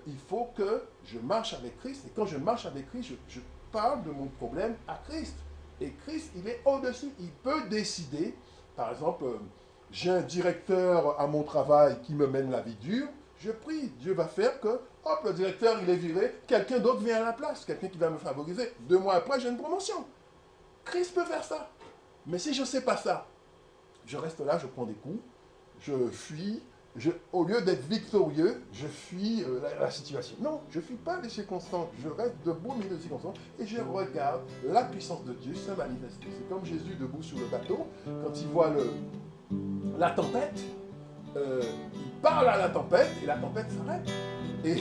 il faut que je marche avec Christ. Et quand je marche avec Christ, je parle de mon problème à Christ. Et Christ, il est au-dessus. Il peut décider, par exemple, j'ai un directeur à mon travail qui me mène la vie dure, je prie, Dieu va faire que, hop, le directeur, il est viré, quelqu'un d'autre vient à la place, quelqu'un qui va me favoriser. 2 mois après, j'ai une promotion. Christ peut faire ça. Mais si je ne sais pas ça, je reste là, je prends des coups, je fuis, au lieu d'être victorieux, je fuis la situation. Non, je ne fuis pas les circonstances, je reste debout au milieu des circonstances et je regarde la puissance de Dieu se manifester. C'est comme Jésus debout sur le bateau, quand il voit la tempête, il parle à la tempête et la tempête s'arrête. Et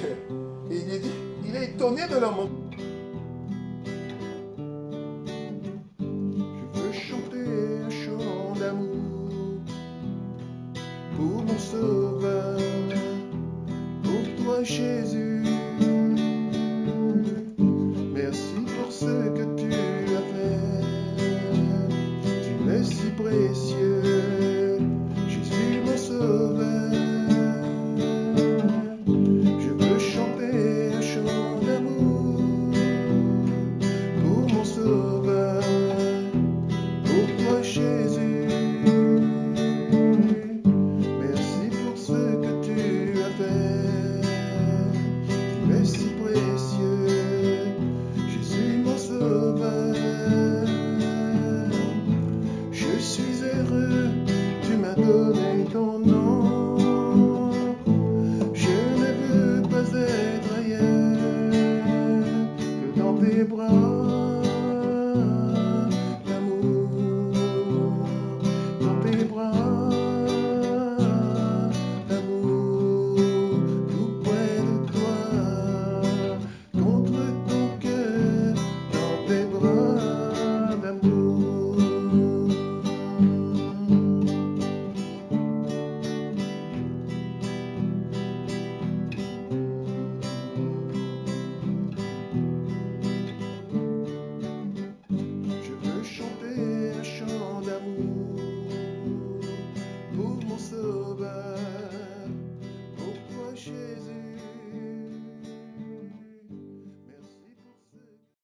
il est étonné de leur monde. Je veux chanter un chant d'amour pour mon Sauveur, pour toi Jésus. Merci pour ce que tu as fait. précieux, Jésus mon sauveur. Je veux chanter un chant d'amour pour mon sauveur, pour toi Jésus. Merci pour ce que tu as fait, tu es si précieux, Jésus mon sauveur. Je suis heureux, tu m'as donné ton nom. Je ne veux pas être ailleurs que dans tes bras d'amour, dans tes bras d'amour, tout près de toi, contre ton cœur, dans tes bras d'amour. Je veux chanter un chant d'amour pour mon sauveur, pour toi Jésus.